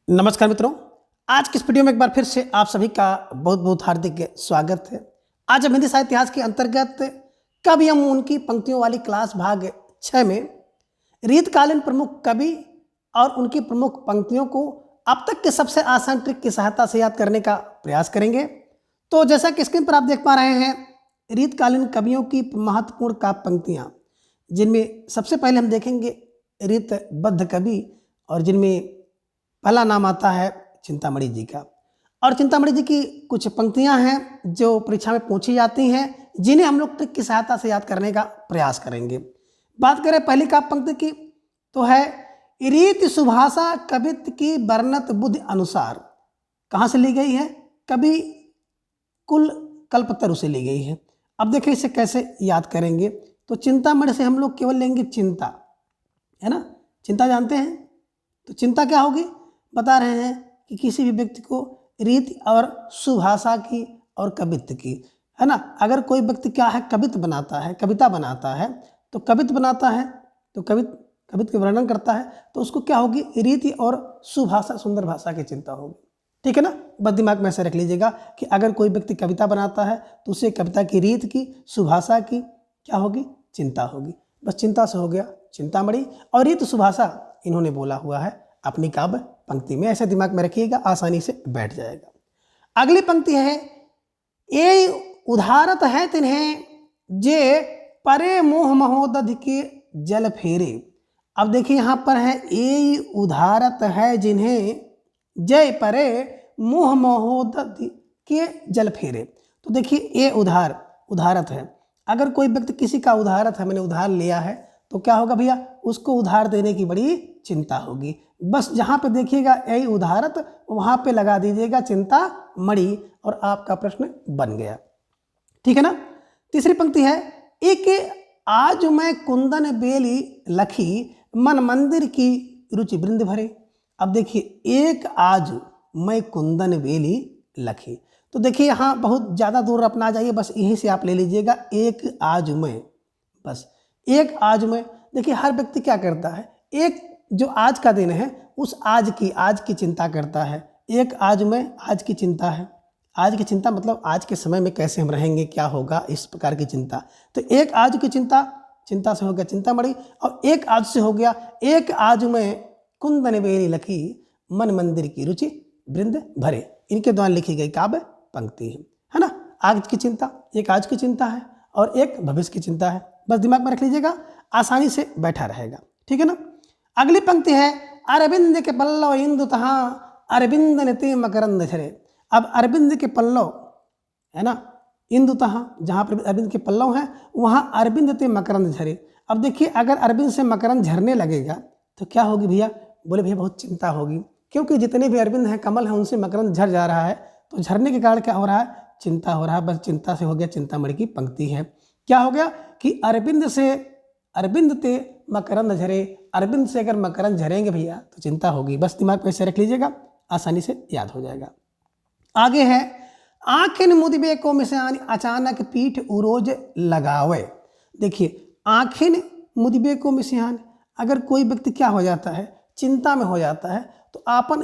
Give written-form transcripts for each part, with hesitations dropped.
नमस्कार मित्रों, आज की इस वीडियो में एक बार फिर से आप सभी का बहुत बहुत हार्दिक स्वागत है। आज हम हिंदी साहित्य इतिहास के अंतर्गत कवि एवं उनकी पंक्तियों वाली क्लास भाग 6 में रीतकालीन प्रमुख कवि और उनकी प्रमुख पंक्तियों को अब तक के सबसे आसान ट्रिक की सहायता से याद करने का प्रयास करेंगे। तो जैसा कि स्क्रीन पर आप देख पा रहे हैं, रीतकालीन कवियों की महत्वपूर्ण काव्य पंक्तियाँ, जिनमें सबसे पहले हम देखेंगे रीतबद्ध कवि, और जिनमें पहला नाम आता है चिंतामणि जी का। और चिंतामणि जी की कुछ पंक्तियां हैं जो परीक्षा में पूछी जाती हैं, जिन्हें हम लोग ट्रिक की सहायता से याद करने का प्रयास करेंगे। बात करें पहली काव्य पंक्ति की, तो है रीत सुभाषा कवित्व की वर्णत बुद्धि अनुसार। कहाँ से ली गई है? कवि कुल कल्पतरु से ली गई है। अब देखिए इसे कैसे याद करेंगे। तो चिंतामणि से हम लोग केवल लेंगे चिंता, है ना। चिंता जानते हैं, तो चिंता क्या होगी बता रहे हैं कि किसी भी व्यक्ति को रीति और सुभाषा की और कवित्व की, है ना। अगर कोई व्यक्ति क्या है, कवित्व बनाता है, कविता बनाता है, तो कवित्व बनाता है तो कवित्व के वर्णन करता है, तो उसको क्या होगी, रीति और सुभाषा, सुंदर भाषा की चिंता होगी। ठीक है ना। बस दिमाग में ऐसे रख लीजिएगा कि अगर कोई व्यक्ति कविता बनाता है तो उसे कविता की रीत की, सुभाषा की क्या होगी, चिंता होगी। बस चिंता से हो गया चिंतामणि, और रीत सुभाषा इन्होंने बोला हुआ है अपनी काव्य पंक्ति में। ऐसे दिमाग में रखिएगा, आसानी से बैठ जाएगा। अगली पंक्ति है ये उदारत है तिन्हें जे परे मोह महोदधि के जल फेरे। अब देखिए यहाँ पर है ये उदारत है जिन्हें जय परे मोह महोदधि के जल फेरे। तो देखिए ये उदारत है। अगर कोई व्यक्ति किसी का उदारत है, मैंने उधार लिया है, तो क्या होगा भैया, उसको उधार देने की बड़ी चिंता होगी। बस जहाँ पे देखिएगा यही उदारत, वहाँ पे लगा दीजिएगा चिंता मणि, और आपका प्रश्न बन गया। ठीक है ना। तीसरी पंक्ति है एक आज मैं कुंदन बेली लखी मन मंदिर की रुचि वृंद भरे। अब देखिए एक आज मैं कुंदन बेली लखी, तो देखिए यहाँ बहुत ज़्यादा दूर अपना जाइए, बस यहीं से आप ले लीजिएगा एक आज मैं। बस एक आज में देखिए हर व्यक्ति क्या करता है, एक जो आज का दिन है उस आज की चिंता करता है। एक आज में आज की चिंता है। आज की चिंता मतलब आज के समय में कैसे हम रहेंगे, क्या होगा, इस प्रकार की चिंता। तो एक आज की चिंता से हो गया चिंतामणि, और एक आज से हो गया एक आज में कुंदन बेली लखी मन मंदिर की रुचि वृंद भरे। इनके द्वारा लिखी गई काव्य पंक्ति है ना। आज की चिंता, एक आज की चिंता है और एक भविष्य की चिंता है। बस दिमाग में रख लीजिएगा, आसानी से बैठा रहेगा। ठीक है ना। अगली पंक्ति है अरविंद के पल्लव इंदु तहाँ अरविंद ने मकरंद झरे। अब अरविंद के पल्लव, है ना, इंदु तहाँ, जहाँ पर अरविंद के पल्लव हैं वहाँ अरविंद ते मकरंद झरे। अब देखिए अगर अरविंद से मकरंद झरने लगेगा तो क्या होगी भैया, बोले भैया बहुत चिंता होगी, क्योंकि जितने भी अरविंद हैं, कमल हैं, उनसे मकरंद झर जा रहा है, तो झरने के कारण क्या हो रहा है, चिंता हो रहा है। बस चिंता से हो गया चिंतामणि की पंक्ति है। क्या हो गया कि अरविंद ते मकरंद झरे, अरविंद से अगर मकरंद झरेंगे भैया तो चिंता होगी। बस दिमाग में ऐसे रख लीजिएगा, आसानी से याद हो जाएगा। आगे है आँखें मुदिबे को मिसानी अचानक पीठ उरोज लगावे। देखिए आँखें मुदिबे को मिसान, अगर कोई व्यक्ति क्या हो जाता है, चिंता में हो जाता है, तो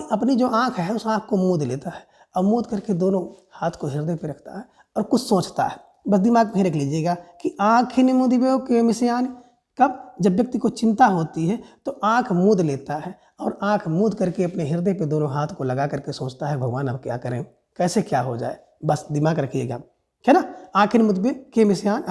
अपनी जो आँख है उस आँख को मूंद लेता है, और मूंद करके दोनों हाथ को हृदय पे रखता है और कुछ सोचता है। बस दिमाग में रख लीजिएगा कि आँखें मुदिबे को मिसान, कब, जब व्यक्ति को चिंता होती है तो आँख मूंद लेता है, और आँख मूंद करके अपने हृदय पे दोनों हाथ को लगा करके सोचता है, भगवान अब क्या करें, कैसे क्या हो जाए। बस दिमाग रखिएगा, है ना। आँखें मुदिबे के मिसान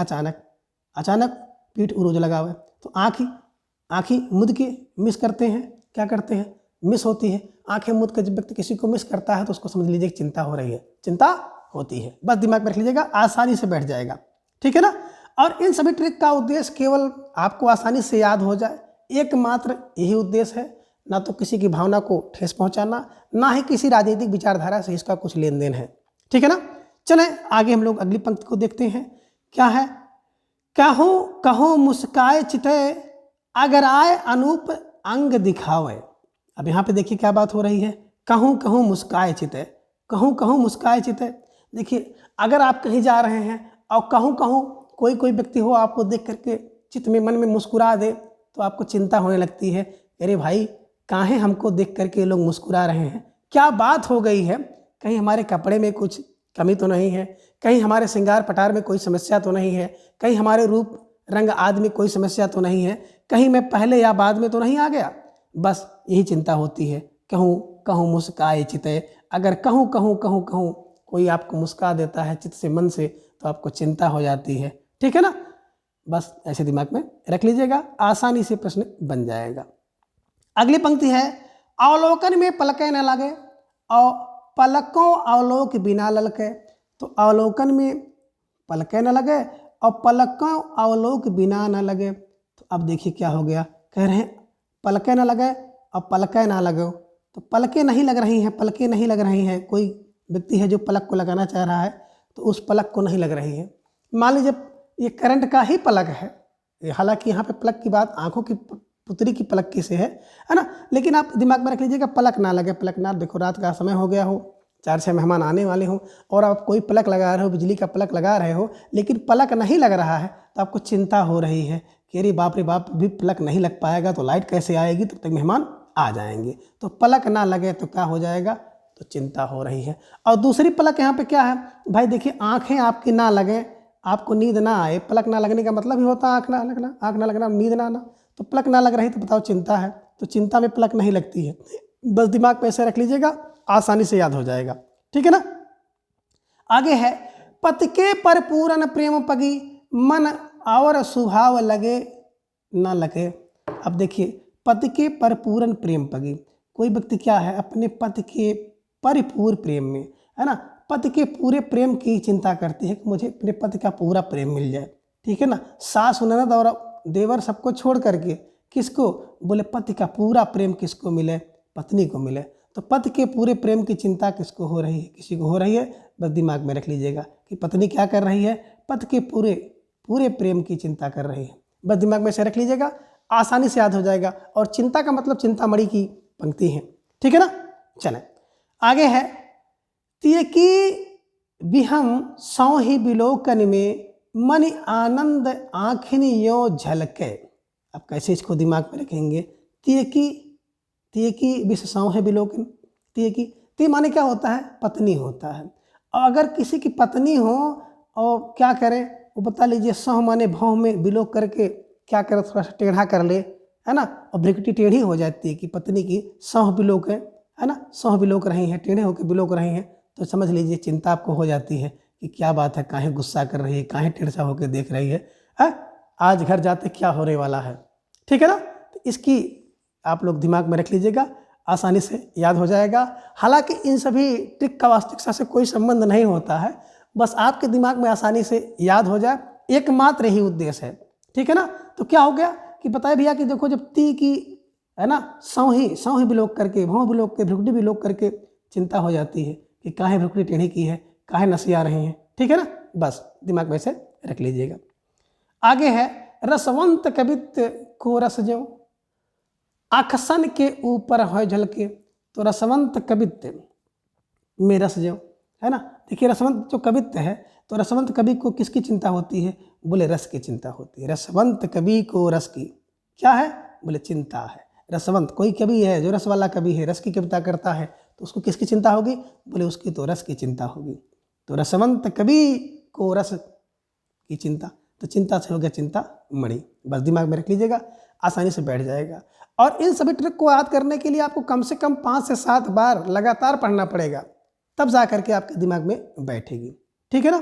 अचानक पीठ उरोज लगावे। तो आँखी मुद के मिस करते हैं, क्या करते हैं, मिस होती है। आंखें मूंद कर जब व्यक्ति किसी को मिस करता है तो उसको समझ लीजिए चिंता हो रही है, चिंता होती है। बस दिमाग में रख लीजिएगा, आसानी से बैठ जाएगा। ठीक है ना। और इन सभी ट्रिक का उद्देश्य केवल आपको आसानी से याद हो जाए, एकमात्र यही उद्देश्य है, ना तो किसी की भावना को ठेस पहुंचाना, ना ही किसी राजनीतिक विचारधारा से इसका कुछ लेन देन है। ठीक है ना। चलें आगे हम लोग अगली पंक्ति को देखते हैं। क्या है, कहो मुस्काए चिते अगर आए अनूप अंग दिखावे। अब यहाँ पे देखिए क्या बात हो रही है, कहूँ मुस्काए चिते, कहूँ मुस्काए चिते। देखिए अगर आप कहीं जा रहे हैं और कहूँ कोई व्यक्ति हो आपको देख करके चित्त में, मन में मुस्कुरा दे, तो आपको चिंता होने लगती है, अरे भाई काहे हमको देख करके लोग मुस्कुरा रहे हैं, क्या बात हो गई है, कहीं हमारे कपड़े में कुछ कमी तो नहीं है, कहीं हमारे श्रृंगार पटार में कोई समस्या तो नहीं है, कहीं हमारे रूप रंग आदि में कोई समस्या तो नहीं है, कहीं मैं पहले या बाद में तो नहीं आ गया। बस यही चिंता होती है। कहूँ कहूँ मुस्काए चिते, अगर कहूँ कहूँ कहूँ कहूँ कोई आपको मुस्का देता है चित्त से, मन से, तो आपको चिंता हो जाती है। ठीक है ना, बस ऐसे दिमाग में रख लीजिएगा, आसानी से प्रश्न बन जाएगा। अगली पंक्ति है, अवलोकन में पलकें न लगे और पलकों अवलोक बिना ललके। तो अवलोकन में पलकें न लगे और पलकों अवलोक बिना न लगे। तो अब देखिए क्या हो गया, कह रहे हैं पलकें न लगे और पलकें ना लगो। तो पलकें नहीं लग रही हैं, पलकें नहीं लग रही हैं। कोई व्यक्ति है जो पलक को लगाना चाह रहा है तो उस पलक को नहीं लग रही है। मान लीजिए ये करंट का ही पलक है, हालांकि यहाँ पे पलक की बात आंखों की पुतरी की पलक की से है ना, लेकिन आप दिमाग में रख लीजिएगा पलक ना लगे। पलक ना, देखो रात का समय हो गया हो, 4-6 मेहमान आने वाले हो और आप कोई पलक लगा रहे हो, बिजली का पलक लगा रहे हो, लेकिन पलक नहीं लग रहा है तो आपको चिंता हो रही है कि अरे बाप रे बाप, भी पलक नहीं लग पाएगा तो लाइट कैसे आएगी, तब तक मेहमान आ जाएंगे। तो पलक ना लगे तो क्या हो जाएगा, तो चिंता हो रही है। और दूसरी पलक यहाँ पे क्या है भाई, देखिए आंखें आपकी ना लगे, आपको नींद ना आए। पलक ना लगने का मतलब ही होता है आँख ना लगना, आँख ना लगना, नींद ना आना। तो पलक ना लग रही तो बताओ चिंता है, तो चिंता में पलक नहीं लगती है। बस दिमाग में ऐसे रख लीजिएगा, आसानी से याद हो जाएगा। ठीक है ना। आगे है, पति के पर पूरन प्रेम पगी, मन और स्वभाव लगे न लगे। अब देखिए पति के परिपूर्ण प्रेम पगी, कोई व्यक्ति क्या है अपने पति के परिपूर्ण प्रेम में, है ना, पति के पूरे प्रेम की चिंता करती है कि मुझे अपने पति का पूरा प्रेम मिल जाए। ठीक है ना, सास ननद और देवर सबको छोड़ करके किसको, बोले पति का पूरा प्रेम किसको मिले, पत्नी को मिले। तो पति के पूरे प्रेम की चिंता किसको हो रही है, किसी को हो रही है। बस दिमाग में रख लीजिएगा कि पत्नी क्या कर रही है, पति के पूरे प्रेम की चिंता कर रही है। बस दिमाग में से रख लीजिएगा, आसानी से याद हो जाएगा। और चिंता का मतलब चिंतामणि की पंक्ति है। ठीक है ना। चलें आगे है, तियकी विहम सौहि विलोकन में मन आनंद आँखिन यो झलके। अब कैसे इसको दिमाग में रखेंगे, तियकी विष सौहि विलोकन, तियकी, ती माने क्या होता है, पत्नी होता है। और अगर किसी की पत्नी हो और क्या करे वो बता लीजिए, सौ माने भाव में विलोक करके क्या करे, थोड़ा सा टेढ़ा कर ले, है ना, और भ्रिकुटी टेढ़ी हो जाती है कि पत्नी की सौह विलोक है ना, सौह विलोक रही हैं, टेढ़े होकर विलोक रही हैं, तो समझ लीजिए चिंता आपको हो जाती है कि क्या बात है, काहे गुस्सा कर रही है, काहे टेढ़सा होकर देख रही है, आज घर जाते क्या होने वाला है। ठीक है ना। तो इसकी आप लोग दिमाग में रख लीजिएगा, आसानी से याद हो जाएगा। हालांकि इन सभी ट्रिक का वास्तविकता से कोई संबंध नहीं होता है, बस आपके दिमाग में आसानी से याद हो जाए, एकमात्र ही उद्देश्य है। ठीक है ना। तो क्या हो गया कि बताए भैया कि देखो जब ती की, है ना, सौही विलोक करके, भाव विलोक के, भ्रिकुटी विलोक करके चिंता हो जाती है कि काहे भ्रिकुटी टेढ़ी की है, काहे नसिया रही हैं। ठीक है ना, बस दिमाग में से रख लीजिएगा। आगे है, रसवंत कवित्व को रस जो आकसन के ऊपर है झलके। तो रसवंत कवित्व में रस जो है ना, देखिए रसवंत जो कवित्व है, तो रसवंत कवि को किसकी चिंता होती है, बोले रस की चिंता होती है। रसवंत कवि को रस की क्या है, बोले चिंता है। रसवंत कोई कवि है जो रस वाला कवि है, रस की कविता करता है, तो उसको किसकी चिंता होगी, बोले उसकी तो रस की चिंता होगी। तो रसवंत कवि को रस की चिंता, तो चिंता से हो गया चिंता मणि। बस दिमाग में रख लीजिएगा, आसानी से बैठ जाएगा। और इन सभी ट्रिक को याद करने के लिए आपको कम से कम 5 से 7 बार लगातार पढ़ना पड़ेगा, तब जा करके आपके दिमाग में बैठेगी। ठीक है ना।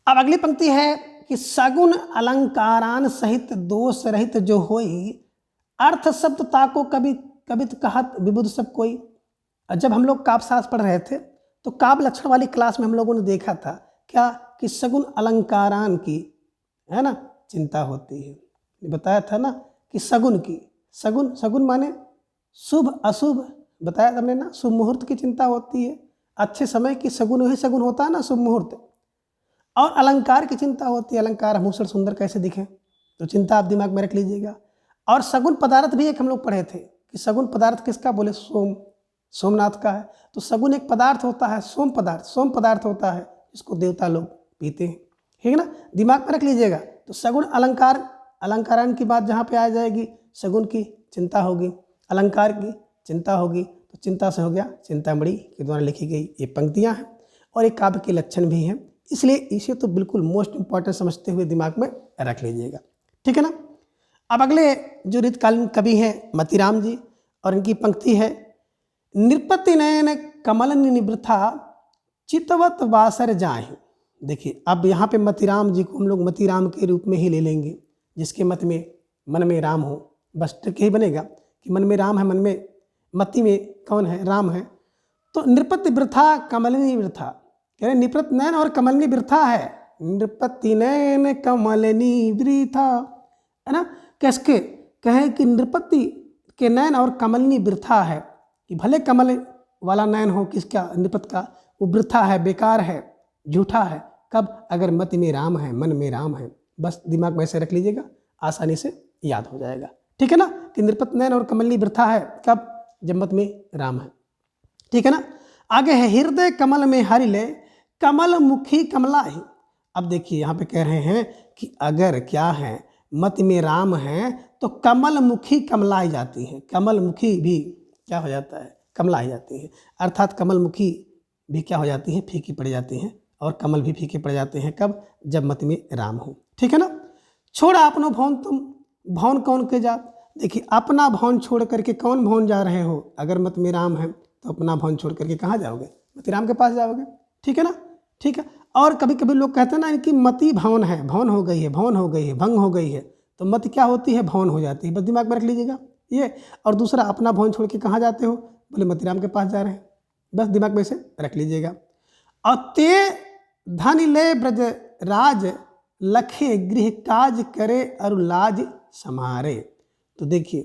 अब अगली पंक्ति है कि सगुन अलंकारान सहित दोष रहित जो होई, अर्थ शब्द ताको कवित कहत विबुध सब कोई। जब हम लोग काव्य शास्त्र पढ़ रहे थे तो काव्य लक्षण वाली क्लास में हम लोगों ने देखा था क्या कि सगुन अलंकारान की, है ना, चिंता होती है। बताया था ना कि सगुन की, सगुन माने शुभ अशुभ, बताया था हमने ना, शुभ मुहूर्त की चिंता होती है, अच्छे समय की सगुन, वही सगुन होता है ना शुभ मुहूर्त। और अलंकार की चिंता होती है, अलंकार आभूषण सुंदर कैसे दिखे, तो चिंता आप दिमाग में रख लीजिएगा। और सगुन पदार्थ भी एक हम लोग पढ़े थे कि सगुन पदार्थ किसका, बोले सोमनाथ का है। तो सगुन एक पदार्थ होता है, सोम पदार्थ होता है जिसको देवता लोग पीते हैं। ठीक है ना, दिमाग में रख लीजिएगा। तो सगुन अलंकारान की बात जहाँ पे आ जाएगी, सगुन की चिंता होगी। अलंकार की चिंता होगी तो चिंता से हो गया चिंतामणि के द्वारा लिखी गई ये पंक्तियाँ हैं और ये काव्य के लक्षण भी हैं, इसलिए इसे तो बिल्कुल मोस्ट इंपॉर्टेंट समझते हुए दिमाग में रख लीजिएगा, ठीक है ना। अब अगले जो रीतकालीन कवि हैं मतीराम जी, और इनकी पंक्ति है, नृपति नयन कमल निवृथा चितवत वासर जाहि। देखिए अब यहाँ पे मतीराम जी को हम लोग मतीराम के रूप में ही ले लेंगे, जिसके मन में राम हो, बस ट्रिक यही बनेगा कि मन में राम है, मन में मति में कौन है, राम है। तो नृपति वृथा कमलिनी वृथा, कह रहे नृपत नयन और कमलिनी वृथा है, नृपति नयन कमलिनी वृथा, है ना। कैसे कहें कि नृपति के नयन और कमलिनी वृथा है, कि भले कमल वाला नयन हो किसका, नृपत का, वो वृथा है, बेकार है, झूठा है। कब? अगर मति में राम है, मन में राम है। बस दिमाग में ऐसे रख लीजिएगा, आसानी से याद हो जाएगा, ठीक है ना, कि नृपत नयन और कमलिनी वृथा है कब? जब मत में राम है, ठीक है ना। आगे है, हृदय कमल में हरि ले कमल मुखी कमला ही। अब देखिए यहाँ पे कह रहे हैं कि अगर क्या है, मत में राम है तो कमल मुखी कमलाई जाती है, कमल मुखी भी क्या हो जाता है, कमलाई जाती है, अर्थात कमल मुखी भी क्या हो जाती है, फीकी पड़ जाती हैं, और कमल भी फीके पड़ जाते हैं कब? जब मत में राम हो, ठीक है ना। छोड़ा अपनो भवन तुम भवन कौन के जात। देखिए अपना भवन छोड़ करके कौन भवन जा रहे हो, अगर मत में राम है तो अपना भवन छोड़ करके कहाँ जाओगे, मति राम के पास जाओगे, ठीक है ना, ठीक है। और कभी कभी लोग कहते हैं ना इनकी मति भवन है, भवन हो गई है, भवन हो गई है, भंग हो गई है, तो मत क्या होती है, भवन हो जाती है, बस दिमाग में रख लीजिएगा ये। और दूसरा, अपना भवन छोड़ के कहाँ जाते हो, बोले मति राम के पास जा रहे हैं, बस दिमाग में से रख लीजिएगा। और ते धन ले ब्रज राज लखे गृह काज करे और लाज समारे। तो देखिए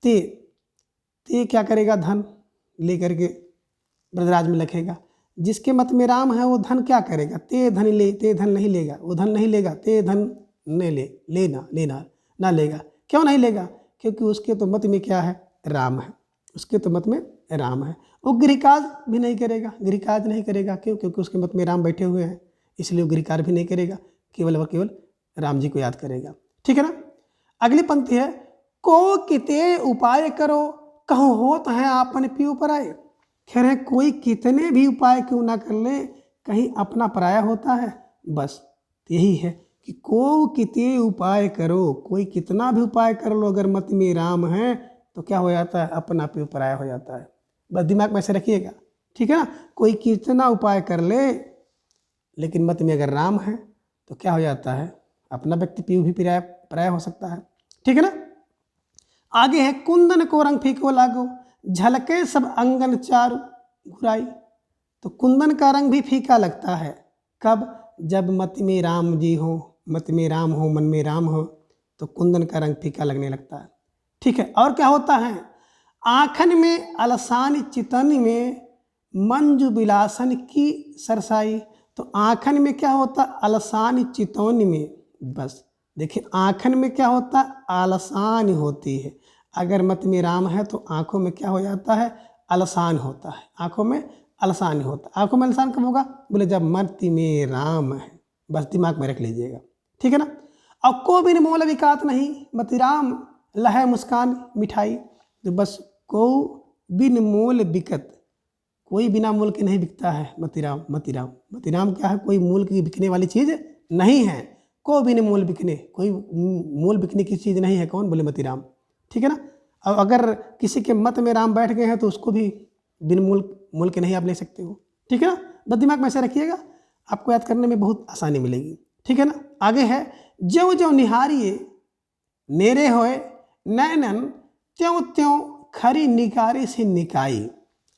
ते क्या करेगा, धन ले करके ब्रजराज में लखेगा, जिसके मत में राम है वो धन क्या करेगा, ते धन ले, ते धन नहीं लेगा, वो धन नहीं लेगा, ते धन नहीं लेना ना लेगा। क्यों नहीं लेगा? क्योंकि उसके तो मत में क्या है, राम है, उसके तो मत में राम है। वो गृहकाज भी नहीं करेगा, गृहकाज नहीं करेगा, क्यों? क्योंकि उसके मत में राम बैठे हुए हैं, इसलिए वो गृहकार भी नहीं करेगा, केवल व केवल राम जी को याद करेगा, ठीक है ना। अगली पंक्ति है, को किते उपाय करो कहूँ होत है आपन पीऊ पराए। खैर है, कोई कितने भी उपाय क्यों ना कर ले, कहीं अपना पराया होता है। बस यही है कि को किते उपाय करो, कोई कितना भी उपाय कर लो, अगर मत में राम है तो क्या हो जाता है, अपना पीऊ पराया हो जाता है। बस दिमाग में ऐसे रखिएगा, ठीक है ना। कोई कितना उपाय कर ले, लेकिन मत में अगर राम है तो क्या हो जाता है, अपना व्यक्ति पीऊ भी पराया हो सकता है, ठीक है ना। आगे है, कुंदन को रंग फीको लागो झलके सब अंगन चारू घुराई। तो कुंदन का रंग भी फीका लगता है, कब? जब मत में राम जी हो, मत में राम हो, मन में राम हो, तो कुंदन का रंग फीका लगने लगता है, ठीक है। और क्या होता है, आँखन में अलसान चितन में मंजू बिलासन की सरसाई। तो आँखन में क्या होता, अलसान चितौन में, बस देखिए आँखन में क्या होता, आलसान होती है। अगर मत में राम है तो आँखों में क्या हो जाता है, अलसान होता है, आँखों में अलसान होता है। आँखों में अलसान कब होगा, बोले जब मत में राम है। बस दिमाग में रख लीजिएगा, ठीक है ना। और को बिन मोल विकात नहीं मति राम लहे मुस्कान मिठाई। तो बस को बिन मोल बिकत, कोई बिना मोल के नहीं बिकता है मतिराम। मतिराम क्या है, कोई मोल की बिकने वाली चीज़ नहीं है। को बिन मोल बिकने, कोई मोल बिकने की चीज़ नहीं है, कौन? बोले मतिराम, ठीक है ना। अब अगर किसी के मत में राम बैठ गए हैं तो उसको भी बिन मोल के नहीं आप ले सकते हो, ठीक है ना। बस दिमाग में ऐसे रखिएगा, आपको याद करने में बहुत आसानी मिलेगी, ठीक है ना। आगे है, ज्यों ज्यों निहारिए नेरे होए नैनन त्यों त्यों खरी निकारे से निकाई।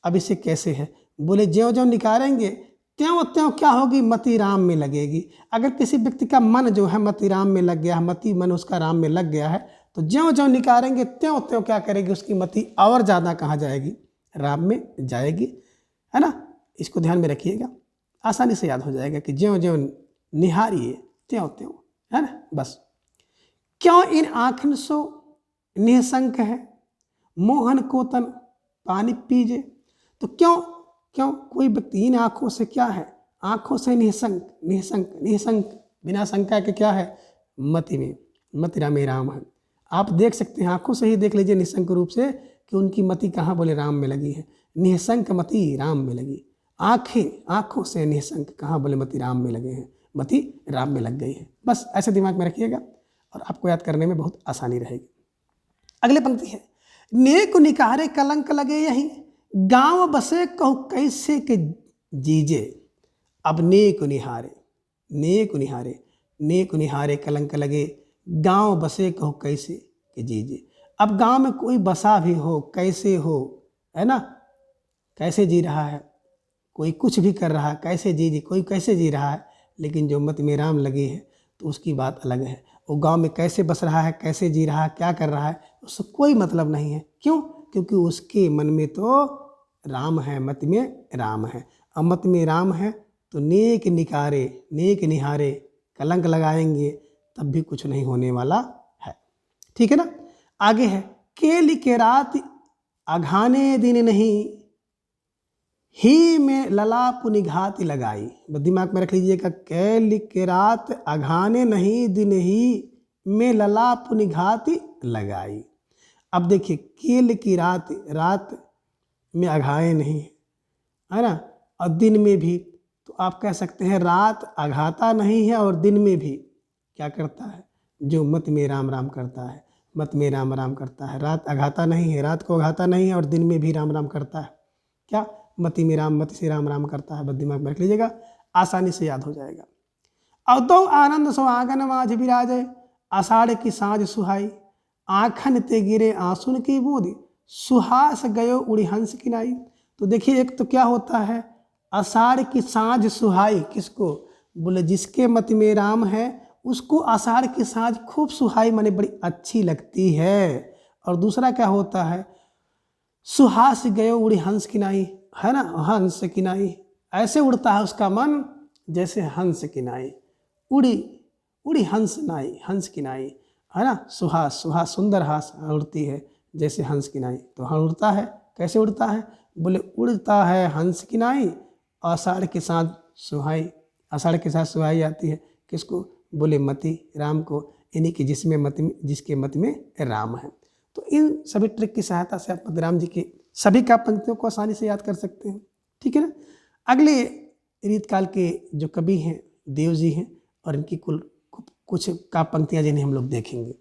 अब इसे कैसे है, बोले ज्यों ज्यों निकारेंगे त्यों त्यों क्या होगी, मति राम में लगेगी। अगर किसी व्यक्ति का मन जो है मति राम में लग गया है, मति मन उसका राम में लग गया है, तो ज्यों ज्यों निकारेंगे त्यों त्यों क्या करेगी, उसकी मति और ज़्यादा कहाँ जाएगी, राम में जाएगी, है ना। इसको ध्यान में रखिएगा, आसानी से याद हो जाएगा कि ज्यों ज्यों निहारिए त्यों त्यों, है ना। बस क्यों इन आँखन सो निःशंक है मोहन को तन पानी पीजे। तो क्यों कोई व्यक्ति इन आँखों से क्या है, आँखों से निःशंक बिना शंका के क्या है, मति राम है। आप देख सकते हैं, आँखों से ही देख लीजिए निःशंक रूप से कि उनकी मति कहाँ बोले राम में लगी है। निःशंक मति राम में लगी, आँखों से निःशंक कहाँ बोले मति राम में लगे हैं, मति राम में लग गई है। बस ऐसे दिमाग में रखिएगा और आपको याद करने में बहुत आसानी रहेगी। अगली पंक्ति है, नेक निकारे कलंक लगे यहीं, गांव बसे कहु कैसे के जीजे। अब नेक निहारे कलंक लगे, गांव बसे कहु कैसे के जीजे। अब गांव में कोई बसा भी हो, कैसे हो, है ना, कैसे जी रहा है, कोई कुछ भी कर रहा है, कैसे जी कोई कैसे जी रहा है, लेकिन जो मत में राम लगी है तो उसकी बात अलग है। वो गांव में कैसे बस रहा है, कैसे जी रहा है, क्या कर रहा है, उससे कोई मतलब नहीं है। क्यों? क्योंकि उसके मन में तो राम है, मत में राम है। अब मत में राम है तो नेक निहारे कलंक लगाएंगे तब भी कुछ नहीं होने वाला है। ठीक है ना। आगे है, केली के रात अघाने दिन नहीं, ही में ललाप निघात लगाई। दिमाग में रख लीजिएगा, केली के रात अघाने नहीं, दिन ही में ललाप निघात लगाई। अब देखिए, केल की रात में अघाए नहीं, है ना, और दिन में भी, तो आप कह सकते हैं रात अघाता नहीं है और दिन में भी क्या करता है, जो मत में राम राम करता है, मत में राम राम करता है। रात अघाता नहीं है, रात को अघाता नहीं है और दिन में भी राम राम करता है। क्या? मति में राम, मति से राम राम करता है। बस दिमाग में रख लीजिएगा, आसानी से याद हो जाएगा। अवतो आनंद सुहागन माझ विराजे, आषाढ़ की साँझ सुहाई, आँखन ते गिरे आंसुन की बूंद, सुहास गयो उड़ी हंस किनाई। तो देखिए, एक तो क्या होता है, आषाढ़ की साँझ सुहाई, किसको बोले, जिसके मत में राम है उसको आषाढ़ की साँझ खूब सुहाई माने बड़ी अच्छी लगती है। और दूसरा क्या होता है, सुहास गयो उड़ी हंस किनाई, है ना, हंस किनाई, ऐसे उड़ता है उसका मन जैसे हंस किनाई, उड़ी हंस नाई, हंस किनाई, है ना। सुहास सुंदर हास उड़ती है जैसे हंस किनाई। तो हाँ, उड़ता है, कैसे उड़ता है बोले, उड़ता है हंस किनाई, आषाढ़ के साथ सुहाई, आषाढ़ के साथ सुहाई आती है, किसको बोले, मति राम को, यानी कि जिसके मत में राम है। तो इन सभी ट्रिक की सहायता से आप राम जी की सभी का पंक्तियों को आसानी से याद कर सकते हैं। ठीक है ना। अगले रीतकाल के जो कवि हैं देव जी हैं, और इनकी कुछ काव्य पंक्तियाँ जिन्हें हम लोग देखेंगे।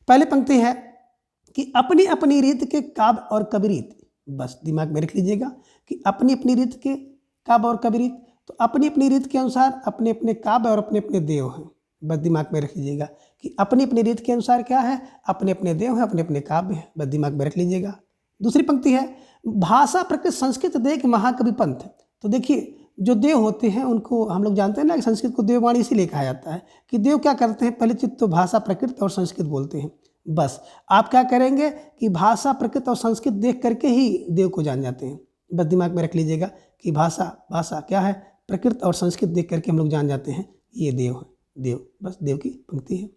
पहले पंक्ति है कि अपनी अपनी रीत के काव्य और कवि रीत। बस दिमाग में रख लीजिएगा कि अपनी अपनी रीत के काव्य और कवि रीत, तो अपनी अपनी रीत के अनुसार अपने अपने काव्य और अपने अपने देव हैं। बस दिमाग में रख लीजिएगा कि अपनी अपनी रीत के अनुसार क्या है, अपने अपने देव हैं, अपने अपने काव्य हैं। बस दिमाग में रख लीजिएगा। दूसरी पंक्ति है, भाषा प्रकृत संस्कृत देख महाकवि पंथ। तो देखिए, जो देव होते हैं उनको हम लोग जानते हैं ना कि संस्कृत को देववाणी इसीलिए कहा जाता है कि देव क्या करते हैं, पहले चीज तो भाषा प्रकृत और संस्कृत बोलते हैं। बस आप क्या करेंगे कि भाषा प्रकृत और संस्कृत देख करके ही देव को जान जाते हैं। बस दिमाग में रख लीजिएगा कि भाषा क्या है, प्रकृत और संस्कृत देख करके हम लोग जान जाते हैं ये देव है, देव। बस देव की पंक्ति है।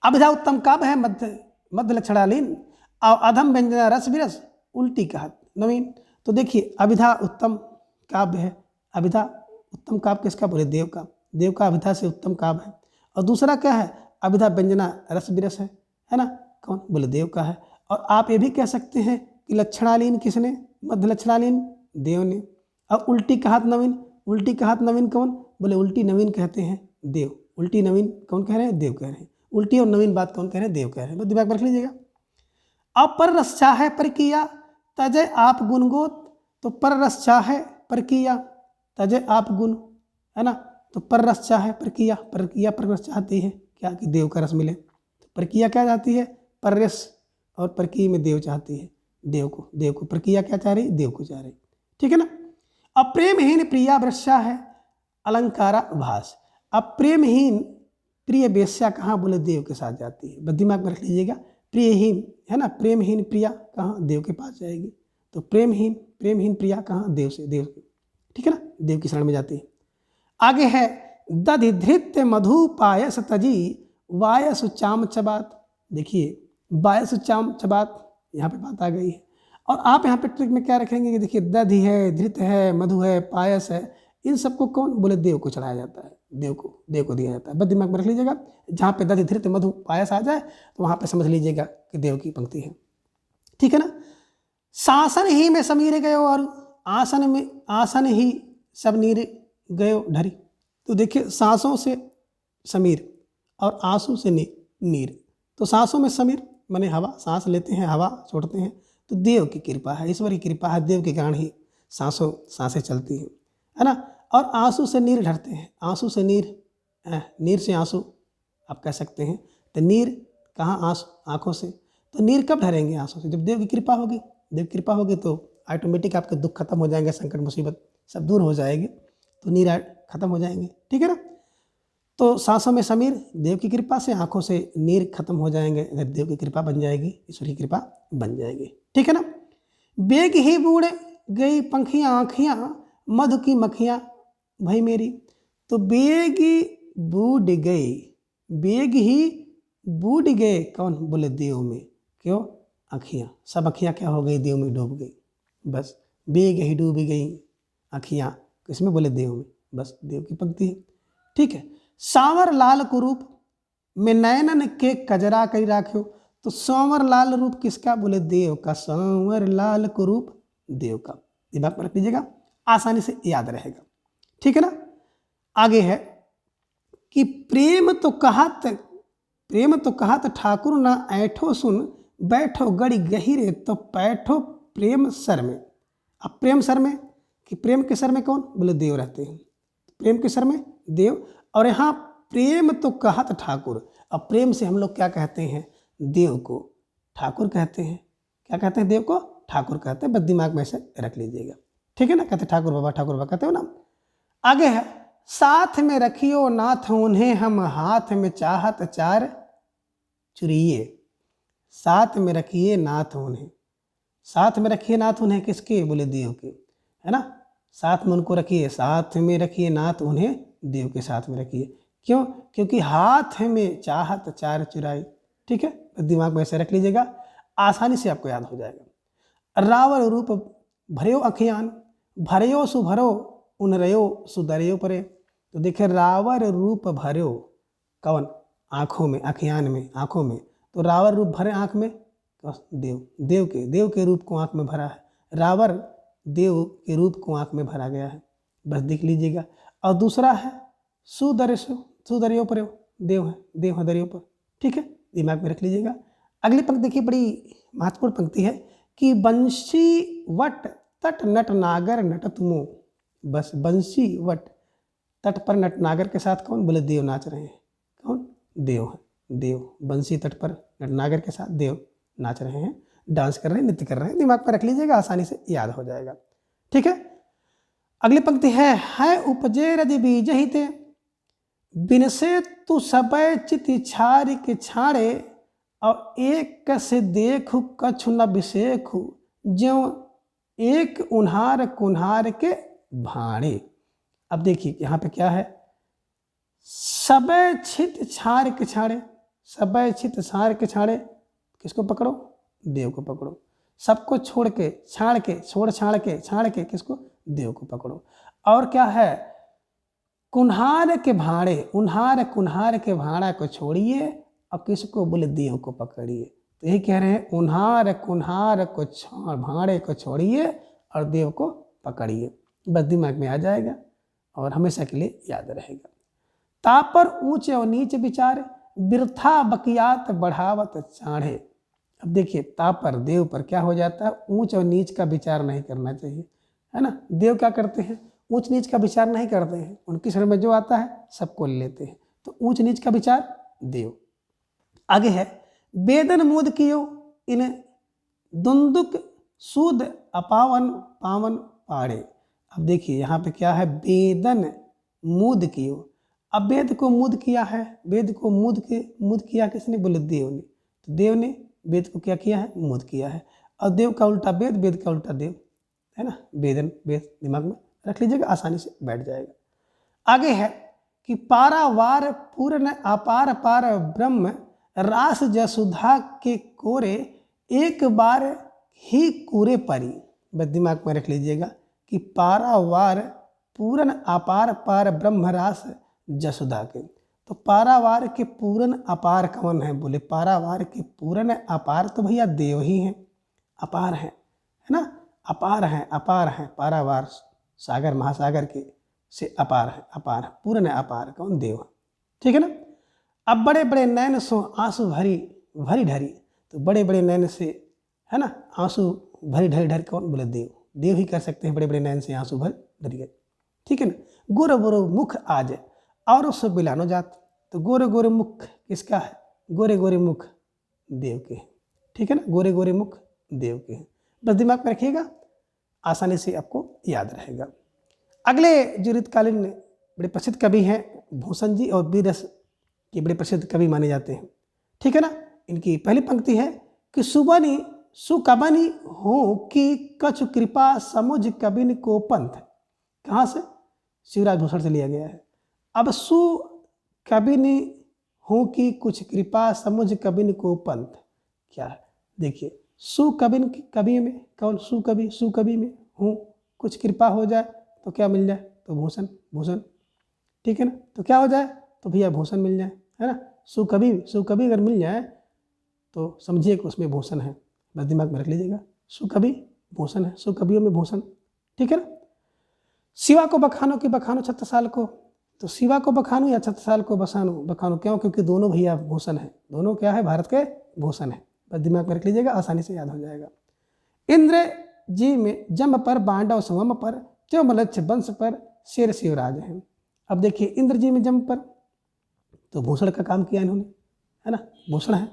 अभिधा उत्तम काव्य है मध्य लक्षणालीन, और अधम व्यंजना रस विरस उल्टी कहत नवीन। तो देखिए, अभिधा उत्तम काव्य है, अभिधा उत्तम काव्य किसका बोले, देव का, देव का अभिधा से उत्तम काव्य है। और दूसरा क्या है, अभिधा व्यंजना रस विरस है ना, कौन बोले, देव का है। और आप ये भी कह सकते हैं कि लक्षणालीन किसने, मध्य लक्षणालीन देव ने। और उल्टी कहत नवीन, उल्टी कहत नवीन कौन बोले, उल्टी नवीन कहते हैं देव। उल्टी नवीन कौन कह रहे हैं, देव कह रहे हैं। उल्टी और नवीन बात कौन कह रहे हैं, देव कह रहे हैं। बस दिमाग में रख लीजिएगा। अब पर रस चाहे पर किया तजय आप गुणगोत, तो पर रस चाहे पर किया तजय आप गुण, है ना। तो पर रस चाहे पर किया पर रस चाहती है क्या, कि देव का रस मिले। तो प्रक्रिया क्या चाहती है, पर रस, और प्रक्रिया में देव चाहती है, देव को प्रक्रिया क्या चाह रही, देव को चाह रही। ठीक है ना। अब प्रेमहीन प्रिया वृक्षा है अलंकारा भास। अब प्रेमहीन प्रिय वेश्या कहाँ बोले, देव के साथ जाती है। बस दिमाग में रख लीजिएगा, प्रियहीन है ना, प्रेमहीन प्रिया कहाँ, देव के पास जाएगी। तो प्रेमहीन प्रिया कहाँ, देव के, ठीक है ना, देव की शरण में जाती है। आगे है, दधि धृत्य मधु पायस तजी वायस चाम चबात। देखिए, वायस चाम चबात, यहाँ पे बात आ गई है। और आप यहाँ पे ट्रिक में क्या रखेंगे कि देखिए, दधि है, धृत है, मधु है, पायस है, इन सबको कौन बोले, देव को चढ़ाया जाता है, देव को दिया जाता है। बस दिमाग में रख लीजिएगा, जहाँ पे दधि धृत मधु पायस आ जाए तो वहाँ पे समझ लीजिएगा कि देव की पंक्ति है। ठीक है ना। शासन ही में समीर गयो और आसन ही सब नीर गयो ढरी। तो देखिए सांसों से समीर और आंसू से नीर। तो सांसों में समीर माने हवा, सांस लेते हैं हवा छोड़ते हैं, तो देव की कृपा है, ईश्वर की कृपा है, देव के कारण ही सांसें चलती हैं, है ना। और आंसू से नीर ढरते हैं, आंसू से नीर से आंसू आप कह सकते हैं। तो नीर कहाँ, आंसू आँखों से। तो नीर कब ढरेंगे? आंसू से। जब देव की कृपा होगी, देव की कृपा होगी तो ऑटोमेटिक आपके दुख खत्म हो जाएंगे, संकट मुसीबत सब दूर हो जाएगी, तो नीर खत्म हो जाएंगे, ठीक है ना। तो सांसों में समीर देव की कृपा से, आंखों से नीर खत्म हो जाएंगे अगर देव की कृपा बन जाएगी, ईश्वर की कृपा बन जाएगी, ठीक है ना। बेग ही बूढ़ गई पंखियाँ आँखियाँ मधु की मक्खियाँ भाई मेरी। तो बेग बूढ़ गई, बेग ही बूढ़ गए कौन? बोले देव में। क्यों? आँखियाँ, सब आँखियाँ क्या हो गई? देव में डूब गई। बस बेग ही डूब गई आँखियाँ, किसमें? बोले देव में। बस देव की पंक्ति है, ठीक है। सांवर लाल कुरूप में नयनन के कजरा करी राख्यो। तो सांवर लाल रूप किसका? बोले देव का। सांवर लाल कुरूप देव का, दिमाग में रख लीजिएगा, आसानी से याद रहेगा, ठीक है ना। आगे है कि प्रेम तो कहत ठाकुर ना ऐठो सुन बैठो गड़ी गहिरे तो पैठो प्रेम सर में। अब प्रेम सर में, कि प्रेम के सर में कौन? बोले देव रहते हैं, प्रेम के सर में देव। और यहाँ प्रेम तो कहत ठाकुर, अब प्रेम से हम लोग क्या कहते हैं? देव को ठाकुर कहते हैं। क्या कहते हैं? देव को ठाकुर कहते हैं, बस दिमाग में से रख लीजिएगा, ठीक है ना। कहते ठाकुर बाबा कहते हो ना। आगे है साथ में रखियो नाथ उन्हें हम हाथ में चाहत चार चुरिए। साथ में रखिए नाथ उन्हें, साथ में रखिए नाथ उन्हें किसके? बोले देव के, है ना। साथ में उनको रखिए, साथ में रखिए नाथ उन्हें देव के साथ में रखिए। क्यों? क्योंकि हाथ में चाहत चार चुराई, ठीक है। दिमाग में ऐसे रख लीजिएगा, आसानी से आपको याद हो जाएगा। रावण रूप भरयो अखियान भरयो सुभरो उन रयो सुदरयो परे। तो देखिए रावण रूप भरयो कौन? आँखों में, अखियान में, आँखों में। तो रावण रूप भरे आँख में देव के रूप को आँख में भरा है। रावण देव के रूप को आँख में भरा गया है, बस देख लीजिएगा। और दूसरा है सुदरियो पर देव है, देव है दरियो पर, ठीक है, दिमाग में रख लीजिएगा। अगली पंक्ति देखिए, बड़ी महत्वपूर्ण पंक्ति है कि बंशी वट तट नट नागर नट तुमो। बस बंशी वट तट पर नट नागर के साथ कौन? बोले देव नाच रहे हैं। कौन? देव है, देव बंशी तट पर नट नागर के साथ देव नाच रहे हैं, डांस कर रहे हैं, नृत्य कर रहे हैं, दिमाग पर रख लीजिएगा, आसानी से याद हो जाएगा, ठीक है। अगली पंक्ति है उपजे रज बीज हिते बिन से तू सबय चित छाड़ के छाड़े और एक से देखु कछु न बिसेखु ज्यों एक उन्हार कुन्हार के भाड़े। अब देखिए यहाँ पे क्या है? सबय छित छाड़ के छाड़े, सबय छित छाड़ के छाड़े, किसको पकड़ो? देव को पकड़ो। सबको छोड़ के छाड़ के, छोड़ छाड़ के किसको? देव को पकड़ो। और क्या है? कुन्हार के भाड़े, उन्हार कुन्हार के भाड़ा को छोड़िए और किसको? बोले देव को पकड़िए। तो यही कह रहे हैं, उन्हार कुन्हार को भाड़े को छोड़िए और देव को पकड़िए, बस दिमाग में आ जाएगा और हमेशा के लिए याद रहेगा। तापर ऊंचे और नीच विचार बिरथा बकियात बढ़ावत चाढ़े। अब देखिए तापर देव पर क्या हो जाता है? ऊंच और नीच का विचार नहीं करना चाहिए, है ना। देव क्या करते हैं? ऊंच नीच का विचार नहीं करते हैं, उनकी शरण में जो आता है सबको ले लेते हैं। तो ऊंच नीच का विचार देव। आगे है वेदन मुद कियो इन दुंदुक सूद अपावन पावन पाड़े। अब देखिए यहाँ पे क्या है? वेदन मुद कियो। अब वेद को मुद किया है, वेद को मुद किया किसने? बोले देव ने। तो देव ने वेद को क्या किया है? मुद किया है। और देव का उल्टा वेद, वेद का उल्टा देव, है ना। वेदन, वेद दिमाग में रख लीजिएगा, आसानी से बैठ जाएगा। आगे है कि पारावार पूर्ण अपार पार ब्रह्म रास जसुधा के कोरे एक बार ही कूरे परी। बस दिमाग में रख लीजिएगा कि पारावार पूर्ण अपार पार ब्रह्म रास जसुधा के। तो पारावार के पूर्ण अपार कौन है? बोले पारावार के पूर्ण अपार तो भैया देव ही हैं, अपार हैं, है ना। अपार हैं पारावार सागर महासागर के से अपार है पूर्ण अपार कौन देव, ठीक है ना। अब बड़े बड़े नैन सो आंसू भरी भरी ढरी, तो बड़े बड़े नैन से है ना आंसू भरी ढरी ढरी कौन, बोले देव, देव ही कर सकते हैं बड़े बड़े नैन से आंसू भर ढरी गए, ठीक है ना। गोरे गोरे मुख आज और सब बिलानो जात, तो गोरे गोरे मुख किसका है, गोरे गोरे मुख देव के हैं, ठीक है ना, गोरे गोरे मुख देव के हैं। बस दिमाग में रखिएगा, आसानी से आपको याद रहेगा। अगले जो रीतकालीन बड़े प्रसिद्ध कवि हैं भूषण जी और बीरस के बड़े प्रसिद्ध कवि माने जाते हैं, ठीक है ना। इनकी पहली पंक्ति है कि सुबनी सुकबनी हो कि कछु कृपा समुझ कबिन को पंथ, कहाँ से, शिवराज भूषण से लिया गया है। अब सु कबिनी हो कि कुछ कृपा समुझ कबिन को पंथ क्या है, देखिए सुकबिन कवि में कौन, सुकवि में हूँ, कुछ कृपा हो जाए तो क्या मिल जाए, तो भूषण, ठीक है ना। तो क्या हो जाए, तो भैया भूषण मिल जाए, है ना। सुकवि अगर मिल जाए तो समझिए कि उसमें भूषण है, बस दिमाग में रख लीजिएगा, सुकवि भूषण है, सुकवियों में भूषण, ठीक है ना। शिवा को बखानो कि बखानो छत्रसाल को, तो शिवा को बखानो या छत्रसाल को बखानो क्यों, क्योंकि दोनों भैया भूषण है, दोनों क्या है, भारत के भूषण है, बस दिमाग में रख लीजिएगा, आसानी से याद हो जाएगा। इंद्र जी में जम पर बांडव सुवम पर जो मलक्ष वंश पर शेर शिवराज हैं। अब देखिए इंद्र जी में जम पर तो भूषण का काम किया इन्होंने, है ना, भूषण है।